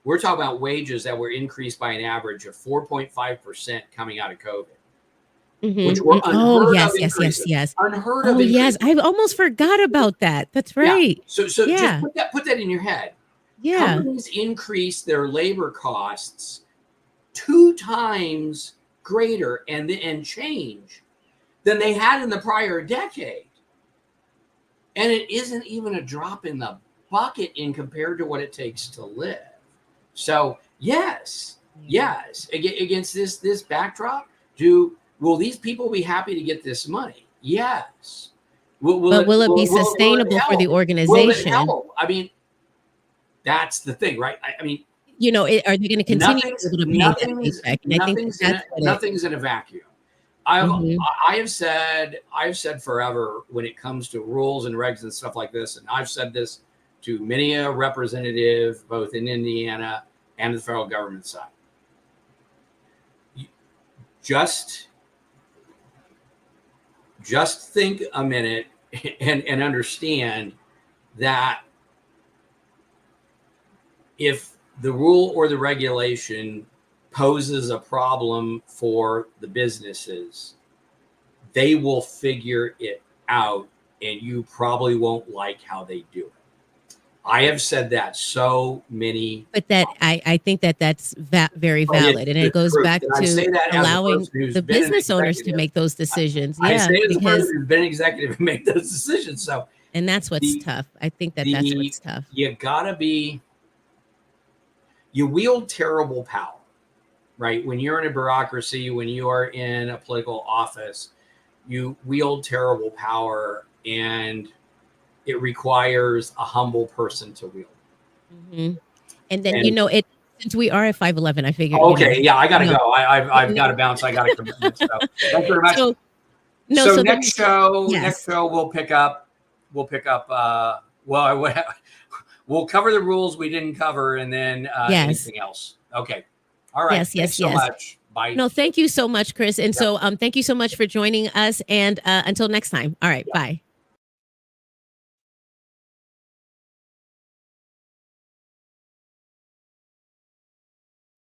Speaker 2: We're talking about wages that were increased by an average of 4.5% coming out of COVID, which were
Speaker 1: Oh,
Speaker 2: unheard of
Speaker 1: yes, yes, yes,
Speaker 2: increases.
Speaker 1: yes.
Speaker 2: Unheard of
Speaker 1: Oh, yes.
Speaker 2: increases.
Speaker 1: I almost forgot about that. That's
Speaker 2: Yeah.
Speaker 1: right.
Speaker 2: So just
Speaker 1: Yeah.
Speaker 2: put that in your head.
Speaker 1: Yeah.
Speaker 2: Companies increase their labor costs 2 times greater and change than they had in the prior decade. And it isn't even a drop in the bucket in compared to what it takes to live. So yes, against this backdrop, will these people be happy to get this money? Yes.
Speaker 1: But will it be
Speaker 2: Will it
Speaker 1: sustainable for the
Speaker 2: help? Will it
Speaker 1: organization?
Speaker 2: help? I mean, that's the thing, right? I mean,
Speaker 1: Are they going to continue to be able to pay that
Speaker 2: nothing's
Speaker 1: paycheck? And I think that that's what it.
Speaker 2: nothing's in a vacuum. I've
Speaker 1: Mhm.
Speaker 2: I've said forever when it comes to rules and regs and stuff like this, and I've said this to many a representative both in Indiana and the federal government side. Just think a minute and understand that if the rule or the regulation poses a problem for the businesses, they will figure it out, and you probably won't like how they do it. I have said that so many.
Speaker 1: But that I think that that's very valid, and it goes back
Speaker 2: And I say
Speaker 1: to
Speaker 2: that as a
Speaker 1: allowing
Speaker 2: person who's
Speaker 1: the
Speaker 2: been an
Speaker 1: business owners to
Speaker 2: executive.
Speaker 1: make those decisions.
Speaker 2: I
Speaker 1: Yeah,
Speaker 2: say it as a person
Speaker 1: because
Speaker 2: who's been an executive and make those decisions. So,
Speaker 1: and that's what's tough. I think that that's what's tough.
Speaker 2: You gotta be. You wield terrible power, right? When you're in a bureaucracy, when you are in a political office, you wield terrible power, and it requires a humble person to wield.
Speaker 1: Mhm. And then,
Speaker 2: And
Speaker 1: it since we are at 5:11, I figured,
Speaker 2: okay, yeah, I gotta
Speaker 1: you know,
Speaker 2: go. I've got to
Speaker 1: no.
Speaker 2: bounce. I got a commitment. So thanks very much.
Speaker 1: So no,
Speaker 2: So
Speaker 1: so the
Speaker 2: next show,
Speaker 1: yes.
Speaker 2: we'll pick up. Well, we'll cover the rules we didn't cover, and then
Speaker 1: Yes.
Speaker 2: anything else. Okay. All right.
Speaker 1: Yes,
Speaker 2: Thanks
Speaker 1: yes,
Speaker 2: so
Speaker 1: yes.
Speaker 2: much. Bye.
Speaker 1: No, thank you so much, Chris. And
Speaker 2: Yep.
Speaker 1: so thank you so much for joining us. And until next time. All right,
Speaker 2: Yep.
Speaker 1: bye.